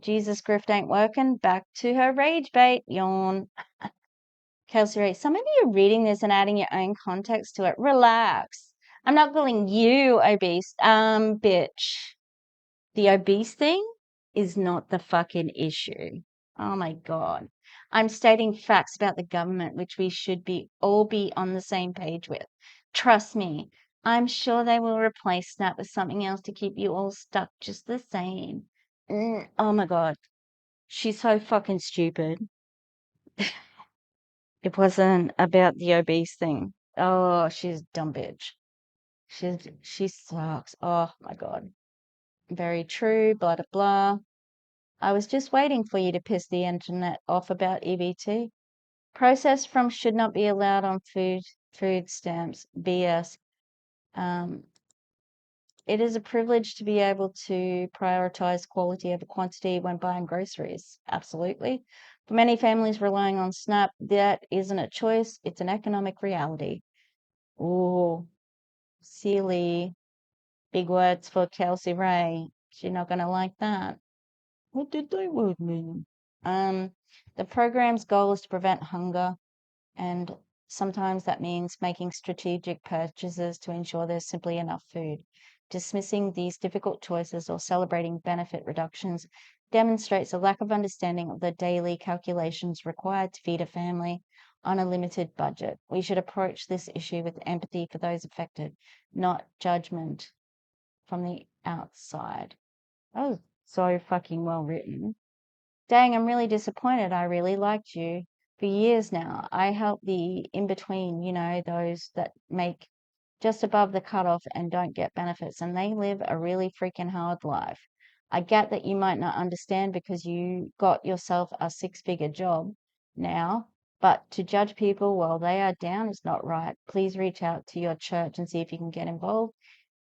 Jesus grift ain't working. Back to her rage bait. Yawn. Kelsey-Rhae, some of you are reading this and adding your own context to it. Relax. I'm not calling you obese. Bitch. The obese thing is not the fucking issue. Oh my God. I'm stating facts about the government, which we should all be on the same page with. Trust me. I'm sure they will replace SNAP with something else to keep you all stuck just the same. Oh my God. She's so fucking stupid. It wasn't about the obese thing. Oh, she's a dumb bitch. She sucks. Oh my God. Very true. Blah blah blah. I was just waiting for you to piss the internet off about EBT. Processed from should not be allowed on food stamps. BS. It is a privilege to be able to prioritize quality over quantity when buying groceries. Absolutely. For many families relying on SNAP, that isn't a choice, it's an economic reality. Oh, silly. Big words for Kelsey-Rhae. She's not going to like that. What did they word mean? The program's goal is to prevent hunger, and sometimes that means making strategic purchases to ensure there's simply enough food. Dismissing these difficult choices or celebrating benefit reductions demonstrates a lack of understanding of the daily calculations required to feed a family on a limited budget. We should approach this issue with empathy for those affected, not judgment from the outside. Oh, so fucking well written. Dang, I'm really disappointed. I really liked you for years now. I help the in between, those that make just above the cutoff and don't get benefits, and they live a really freaking hard life. I get that you might not understand because you got yourself a six-figure job now, but to judge people while they are down is not right. Please reach out to your church and see if you can get involved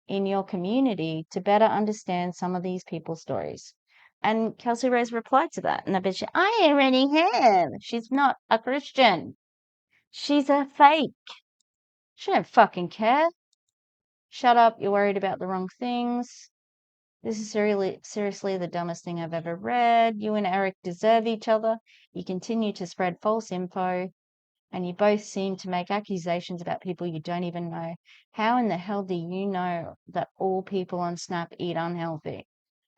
in your community to better understand some of these people's stories. And Kelsey-Rhae's replied to that. And I bet you, I already have. She's not a Christian. She's a fake. She don't fucking care. Shut up. You're worried about the wrong things. This is seriously the dumbest thing I've ever read. You and Eric deserve each other. You continue to spread false info, and you both seem to make accusations about people you don't even know. How in the hell do you know that all people on Snap eat unhealthy?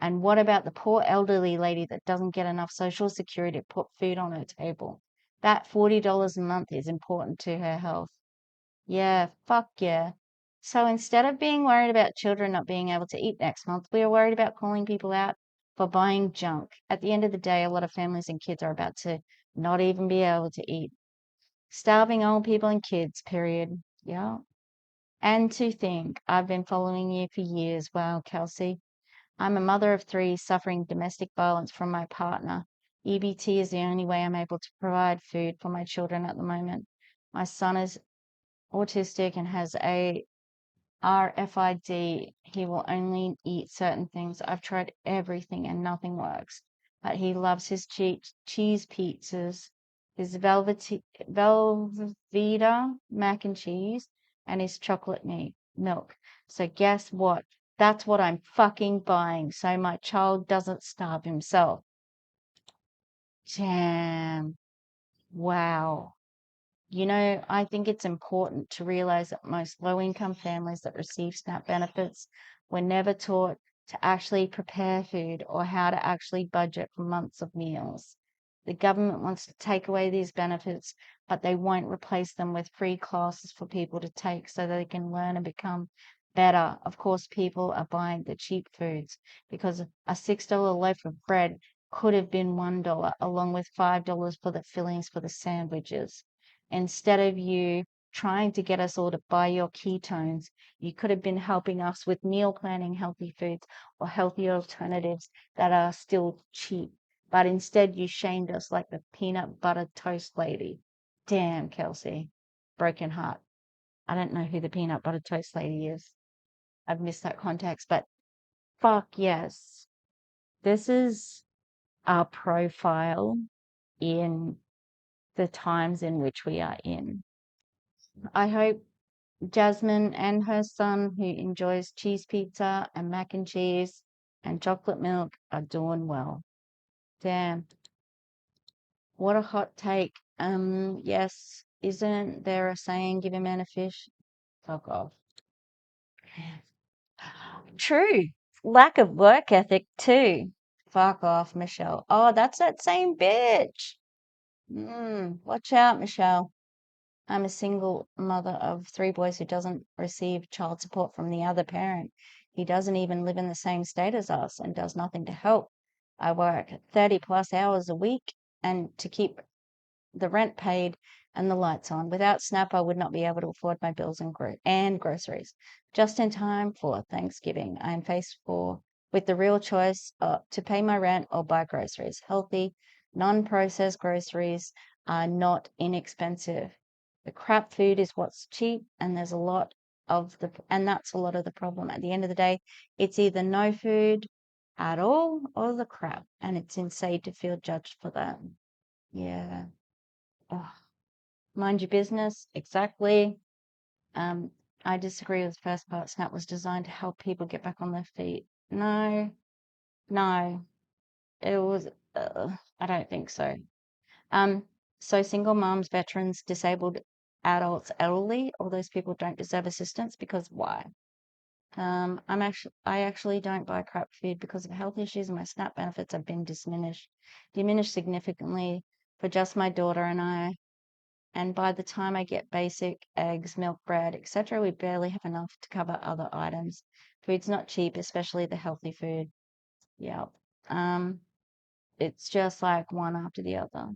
And what about the poor elderly lady that doesn't get enough social security to put food on her table? That $40 a month is important to her health. Yeah, fuck yeah. So instead of being worried about children not being able to eat next month, we are worried about calling people out for buying junk. At the end of the day, a lot of families and kids are about to not even be able to eat. Starving old people and kids, period. Yeah. And to think, I've been following you for years. Wow, Kelsey. I'm a mother of three suffering domestic violence from my partner. EBT is the only way I'm able to provide food for my children at the moment. My son is autistic and has a RFID. He will only eat certain things. I've tried everything and nothing works. But he loves his cheese pizzas, his Velveeta mac and cheese, and his chocolate milk. So guess what? That's what I'm fucking buying so my child doesn't starve himself. Damn. Wow. I think it's important to realize that most low-income families that receive SNAP benefits were never taught to actually prepare food or how to actually budget for months of meals. The government wants to take away these benefits, but they won't replace them with free classes for people to take so they can learn and become better. Of course, people are buying the cheap foods because a $6 loaf of bread could have been $1 along with $5 for the fillings for the sandwiches. Instead of you trying to get us all to buy your ketones, you could have been helping us with meal planning healthy foods or healthy alternatives that are still cheap. But instead, you shamed us like the peanut butter toast lady. Damn, Kelsey. Broken heart. I don't know who the peanut butter toast lady is. I've missed that context, but fuck yes. This is our profile in the times in which we are in. I hope Jasmine and her son, who enjoys cheese pizza and mac and cheese and chocolate milk, are doing well. Damn, what a hot take. Yes, isn't there a saying, give a man a fish? Fuck off. True. Lack of work ethic too. Fuck off, Michelle. Oh, that's that same bitch. Watch out, Michelle. I'm a single mother of three boys who doesn't receive child support from the other parent. He doesn't even live in the same state as us and does nothing to help. I work 30 plus hours a week and to keep the rent paid and the lights on. Without SNAP, I would not be able to afford my bills and groceries. Just in time for Thanksgiving, I am faced with the real choice to pay my rent or buy groceries. Healthy, non-processed groceries are not inexpensive. The crap food is what's cheap, and that's a lot of the problem. At the end of the day, it's either no food at all or the crap, and it's insane to feel judged for that. Yeah. Oh, mind your business. Exactly. Um, I disagree with the first part. Snap was designed to help people get back on their feet. No, no, it was. I don't think so. Um, so single moms, veterans, disabled adults, elderly, all those people don't deserve assistance because why? I actually don't buy crap food because of health issues, and my SNAP benefits have been diminished significantly for just my daughter and I. And by the time I get basic eggs, milk, bread, etc., we barely have enough to cover other items. Food's not cheap, especially the healthy food. Yeah. Um, it's just like one after the other.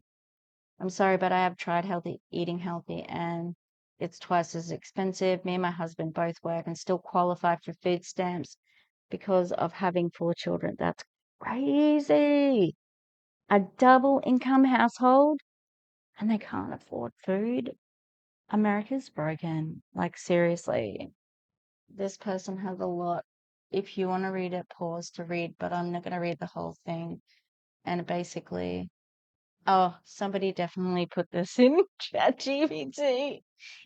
I'm sorry, but I have tried eating healthy, and it's twice as expensive. Me and my husband both work and still qualify for food stamps because of having 4 children. That's crazy. A double income household and they can't afford food. America's broken. Like, seriously. This person has a lot. If you want to read it, pause to read, but I'm not going to read the whole thing. And basically, oh, somebody definitely put this in ChatGPT.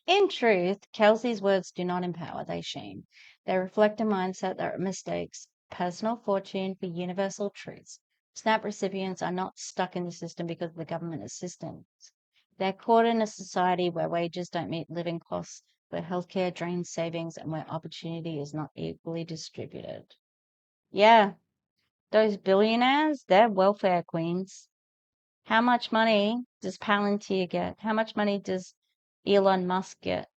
In truth, Kelsey's words do not empower, they shame. They reflect a mindset that mistakes personal fortune for universal truths. SNAP recipients are not stuck in the system because of the government assistance. They're caught in a society where wages don't meet living costs, where healthcare drains savings, and where opportunity is not equally distributed. Yeah, those billionaires, they're welfare queens. How much money does Palantir get? How much money does Elon Musk get?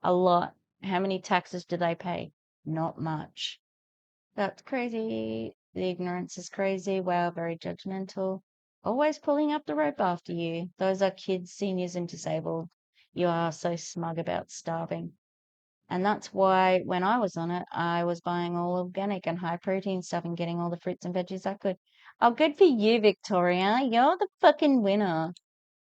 A lot. How many taxes do they pay? Not much. That's crazy. The ignorance is crazy. Wow, very judgmental. Always pulling up the rope after you. Those are kids, seniors, and disabled. You are so smug about starving. And that's why when I was on it, I was buying all organic and high protein stuff and getting all the fruits and veggies I could. Oh, good for you, Victoria. You're the fucking winner.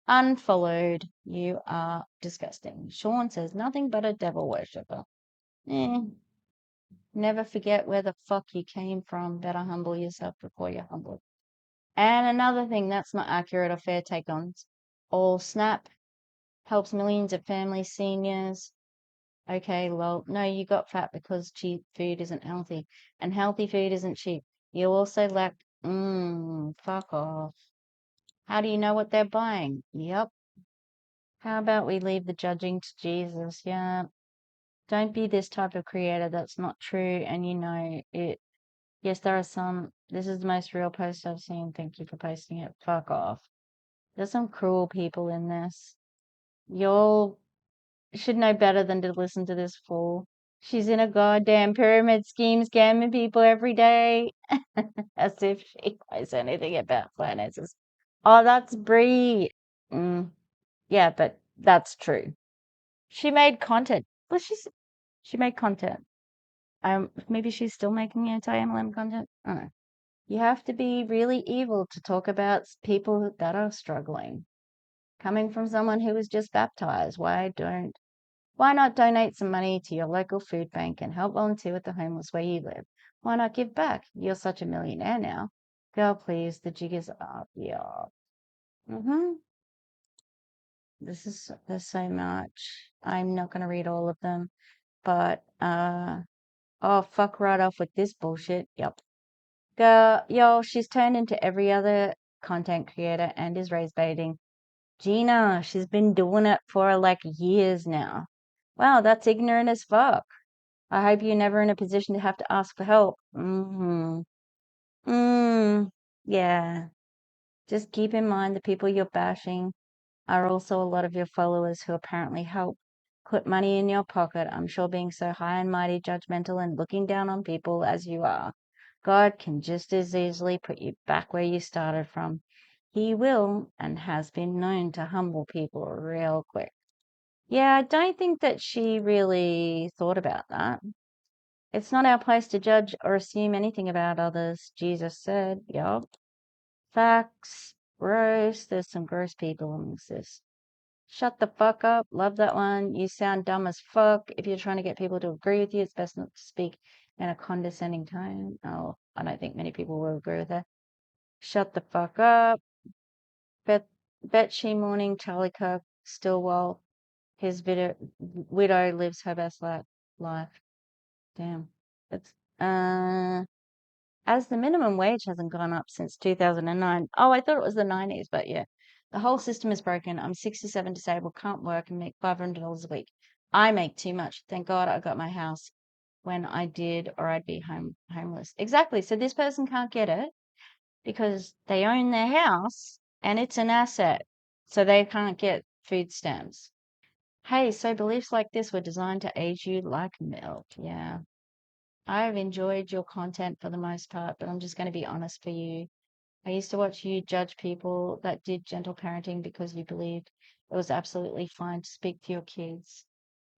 Unfollowed. You are disgusting. Sean says nothing but a devil worshipper. Eh, never forget where the fuck you came from. Better humble yourself before you're humbled. And another thing that's not accurate or fair take on all SNAP helps millions of families, seniors. Okay, lol. No, you got fat because cheap food isn't healthy, and healthy food isn't cheap. You also lack. Fuck off. How do you know what they're buying? Yep. How about we leave the judging to Jesus? Yeah. Don't be this type of creator. That's not true, and you know it. Yes, there are some. This is the most real post I've seen. Thank you for posting it. Fuck off. There's some cruel people in this. Y'all should know better than to listen to this fool. She's in a goddamn pyramid scheme scamming people every day. As if she knows anything about finances. Oh, that's Brie. Yeah, but that's true. She made content. Well, she made content. Maybe she's still making anti-MLM content. I don't know. You have to be really evil to talk about people that are struggling. Coming from someone who was just baptized, why not donate some money to your local food bank and help volunteer with the homeless where you live? Why not give back? You're such a millionaire now. Girl, please, the jig is up. Yeah. There's so much. I'm not gonna read all of them, but oh, fuck right off with this bullshit. Yep. Girl, yo, she's turned into every other content creator and is raised baiting. Gina, she's been doing it for like years now. Wow, that's ignorant as fuck. I hope you're never in a position to have to ask for help. Yeah. Just keep in mind the people you're bashing are also a lot of your followers who apparently help put money in your pocket. I'm sure being so high and mighty, judgmental, and looking down on people as you are, God can just as easily put you back where you started from. He will and has been known to humble people real quick. Yeah, I don't think that she really thought about that. It's not our place to judge or assume anything about others, Jesus said. Yup. Facts. Gross. There's some gross people amongst this. Shut the fuck up. Love that one. You sound dumb as fuck. If you're trying to get people to agree with you, it's best not to speak in a condescending tone. Oh, I don't think many people will agree with that. Shut the fuck up. Bet she mourning Charlie Kirk still while his widow lives her best life. Damn. It's as the minimum wage hasn't gone up since 2009. Oh, I thought it was the 90s, but yeah. The whole system is broken. I'm 67, disabled, can't work, and make $500 a week. I make too much. Thank God I got my house when I did, or I'd be homeless. Exactly. So this person can't get it because they own their house and it's an asset. So they can't get food stamps. Hey, so beliefs like this were designed to age you like milk. Yeah. I've enjoyed your content for the most part, but I'm just going to be honest for you. I used to watch you judge people that did gentle parenting because you believed it was absolutely fine to speak to your kids,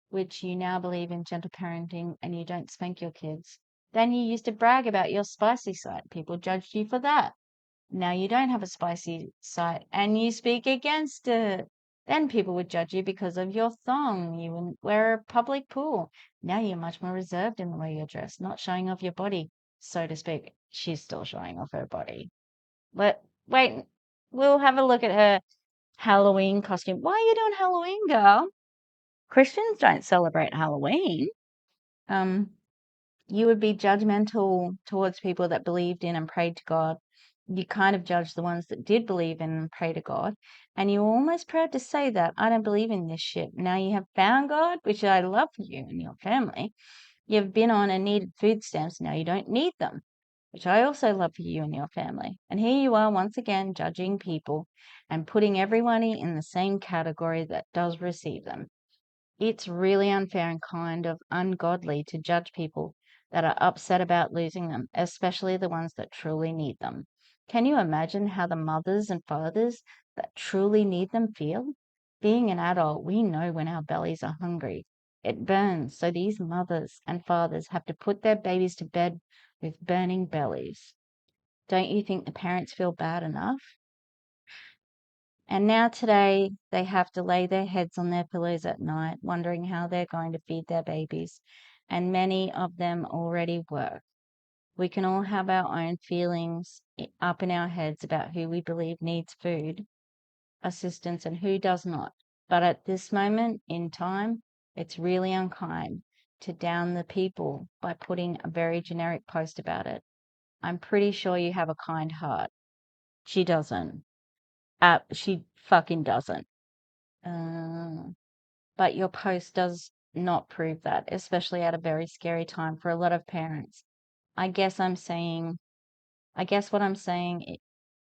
which you now believe in gentle parenting and you don't spank your kids. Then you used to brag about your spicy side. People judged you for that. Now you don't have a spicy side and you speak against it. Then people would judge you because of your thong. You wouldn't wear a public pool. Now you're much more reserved in the way you're dressed, not showing off your body, so to speak. She's still showing off her body. Wait, we'll have a look at her Halloween costume. Why are you doing Halloween, girl? Christians don't celebrate Halloween. You would be judgmental towards people that believed in and prayed to God. You kind of judge the ones that did believe in and pray to God. And you're almost proud to say that I don't believe in this shit. Now you have found God, which I love for you and your family. You've been on and needed food stamps. Now you don't need them, which I also love for you and your family. And here you are once again judging people and putting everyone in the same category that does receive them. It's really unfair and kind of ungodly to judge people that are upset about losing them, especially the ones that truly need them. Can you imagine how the mothers and fathers that truly need them feel? Being an adult, we know when our bellies are hungry. It burns, so these mothers and fathers have to put their babies to bed with burning bellies. Don't you think the parents feel bad enough? And now today, they have to lay their heads on their pillows at night, wondering how they're going to feed their babies. And many of them already work. We can all have our own feelings up in our heads about who we believe needs food, assistance, and who does not. But at this moment in time, it's really unkind to down the people by putting a very generic post about it. I'm pretty sure you have a kind heart. She doesn't. She fucking doesn't. But your post does not prove that, especially at a very scary time for a lot of parents. I guess what I'm saying,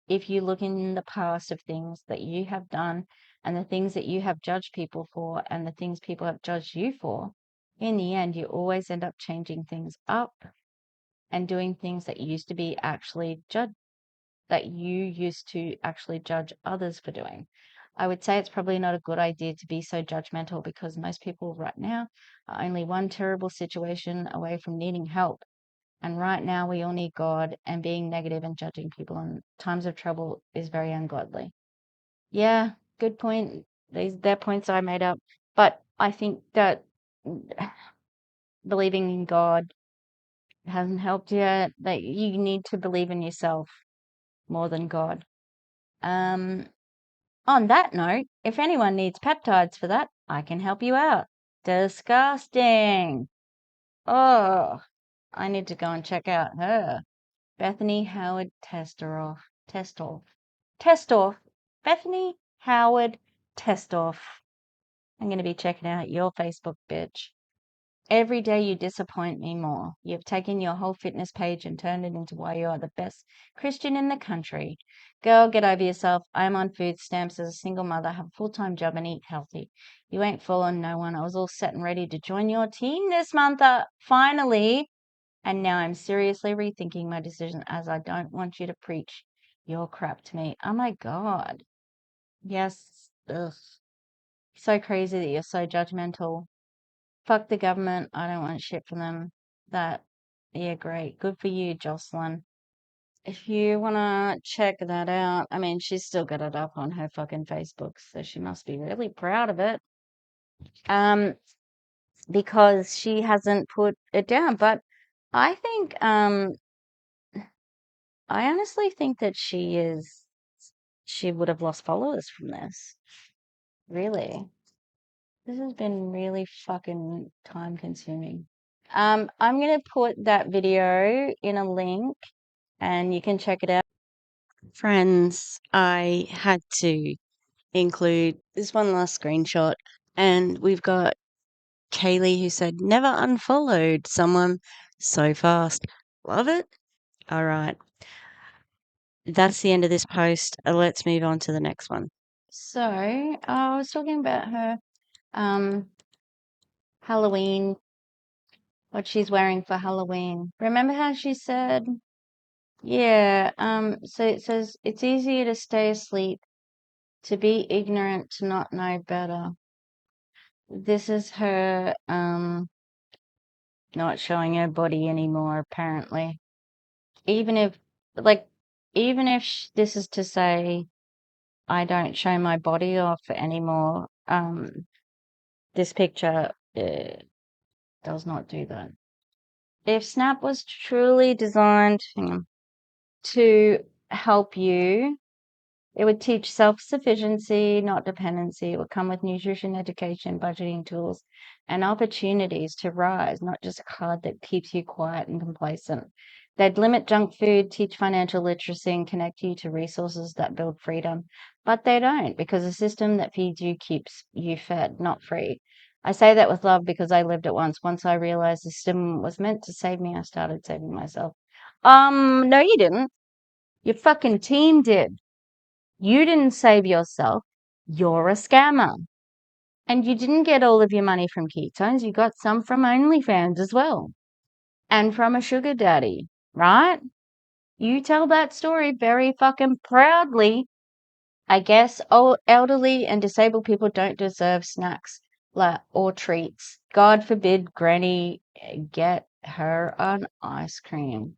if you look in the past of things that you have done and the things that you have judged people for and the things people have judged you for, in the end, you always end up changing things up and doing things that used to be actually judged, that you used to actually judge others for doing. I would say it's probably not a good idea to be so judgmental because most people right now are only one terrible situation away from needing help. And right now, we all need God, and being negative and judging people in times of trouble is very ungodly. Yeah, good point. They're points I made up. But I think that believing in God hasn't helped yet. That you need to believe in yourself more than God. Um, On that note, if anyone needs peptides for that, I can help you out. Disgusting. Oh, I need to go and check out her. Bethany Howard Testoff. Testoff. Testoff. Bethany Howard Testoff. I'm going to be checking out your Facebook, bitch. Every day you disappoint me more. You've taken your whole fitness page and turned it into why you are the best Christian in the country. Girl, get over yourself. I'm on food stamps as a single mother, have a full-time job and eat healthy. You ain't fooling no one. I was all set and ready to join your team this month, finally. And now I'm seriously rethinking my decision as I don't want you to preach your crap to me. Oh my God. Yes. Ugh. So crazy that you're so judgmental. Fuck the government. I don't want shit from them. Yeah, great. Good for you, Jocelyn. If you want to check that out, I mean, she's still got it up on her fucking Facebook, so she must be really proud of it. Because she hasn't put it down. But I think, I honestly think that she would have lost followers from this. Really. This has been really fucking time consuming. I'm going to put that video in a link and you can check it out. Friends, I had to include this one last screenshot, and we've got Kaylee who said, never unfollowed someone so fast. Love it. All right. That's the end of this post. Let's move on to the next one. So, I was talking about her Halloween, what she's wearing for Halloween. Remember how she said Yeah, so it says it's easier to stay asleep, to be ignorant, to not know better. This is her not showing her body anymore, apparently. Even if, like, even if this is to say I don't show my body off anymore, this picture does not do that. If Snap was truly designed, hang on, to help you, it would teach self-sufficiency, not dependency. It would come with nutrition, education, budgeting tools, and opportunities to rise, not just a card that keeps you quiet and complacent. They'd limit junk food, teach financial literacy, and connect you to resources that build freedom. But they don't, because a system that feeds you keeps you fed, not free. I say that with love because I lived it once. Once I realized the system was meant to save me, I started saving myself. No, you didn't. Your fucking team did. You didn't save yourself. You're a scammer. And you didn't get all of your money from ketones. You got some from OnlyFans as well. And from a sugar daddy, right? You tell that story very fucking proudly. I guess old, elderly and disabled people don't deserve snacks or treats. God forbid Granny get her an ice cream.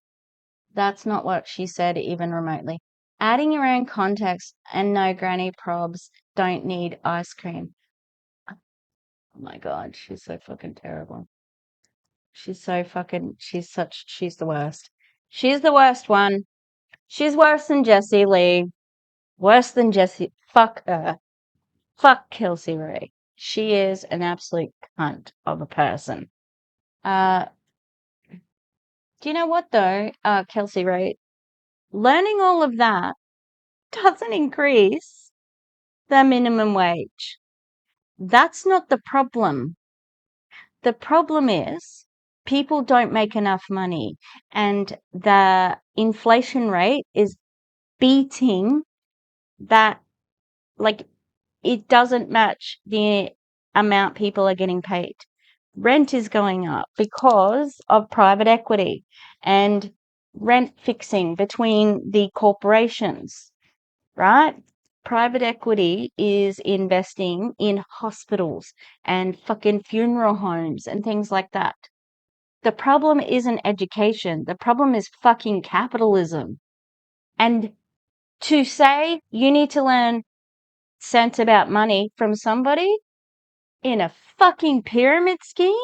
That's not what she said, even remotely. Adding your own context, and no, Granny probs don't need ice cream. Oh my God, she's so fucking terrible. She's the worst. She's the worst one. She's worse than Jessie Lee. Worse than Jessie. Fuck her. Fuck Kelsey-Rhae. She is an absolute cunt of a person. Uh, do you know what though, Kelsey-Rhae? Learning all of that doesn't increase the minimum wage. That's not the problem. The problem is people don't make enough money and the inflation rate is beating that, like, it doesn't match the amount people are getting paid. Rent is going up because of private equity and rent fixing between the corporations, right? Private equity is investing in hospitals and fucking funeral homes and things like that. The problem isn't education. The problem is fucking capitalism. And to say you need to learn sense about money from somebody in a fucking pyramid scheme,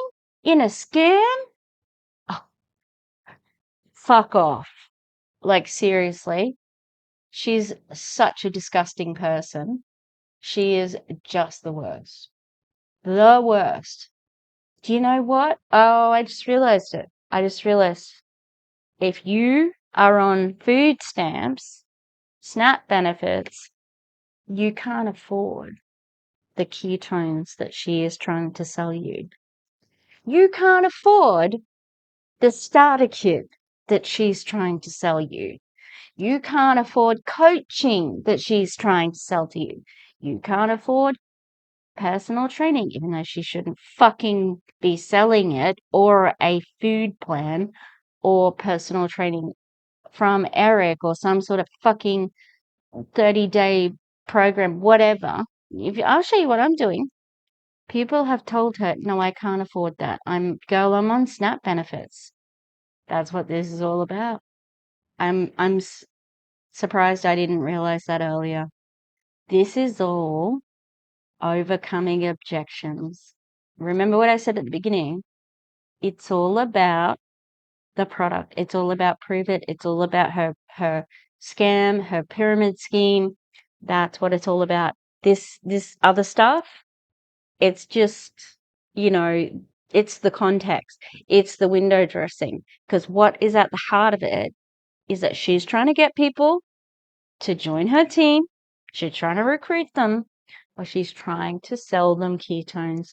in a scam, oh, fuck off. Like, seriously, she's such a disgusting person. She is just the worst. The worst. Do you know what? Oh, I just realized it. I just realized if you are on food stamps, SNAP benefits, you can't afford the ketones that she is trying to sell you. You can't afford the starter kit that she's trying to sell you. You can't afford coaching that she's trying to sell to you. You can't afford personal training, even though she shouldn't fucking be selling it, or a food plan or personal training from Eric or some sort of fucking 30-day program, whatever. I'll show you what I'm doing. People have told her, no, I can't afford that. I'm on SNAP benefits. That's what this is all about. I'm surprised I didn't realize that earlier. This is all overcoming objections. Remember what I said at the beginning? It's all about the product. It's all about prove it. It's all about her scam, her pyramid scheme. That's what it's all about. This other stuff, it's just, you know, it's the context. It's the window dressing. Because what is at the heart of it is that she's trying to get people to join her team. She's trying to recruit them, or she's trying to sell them ketones.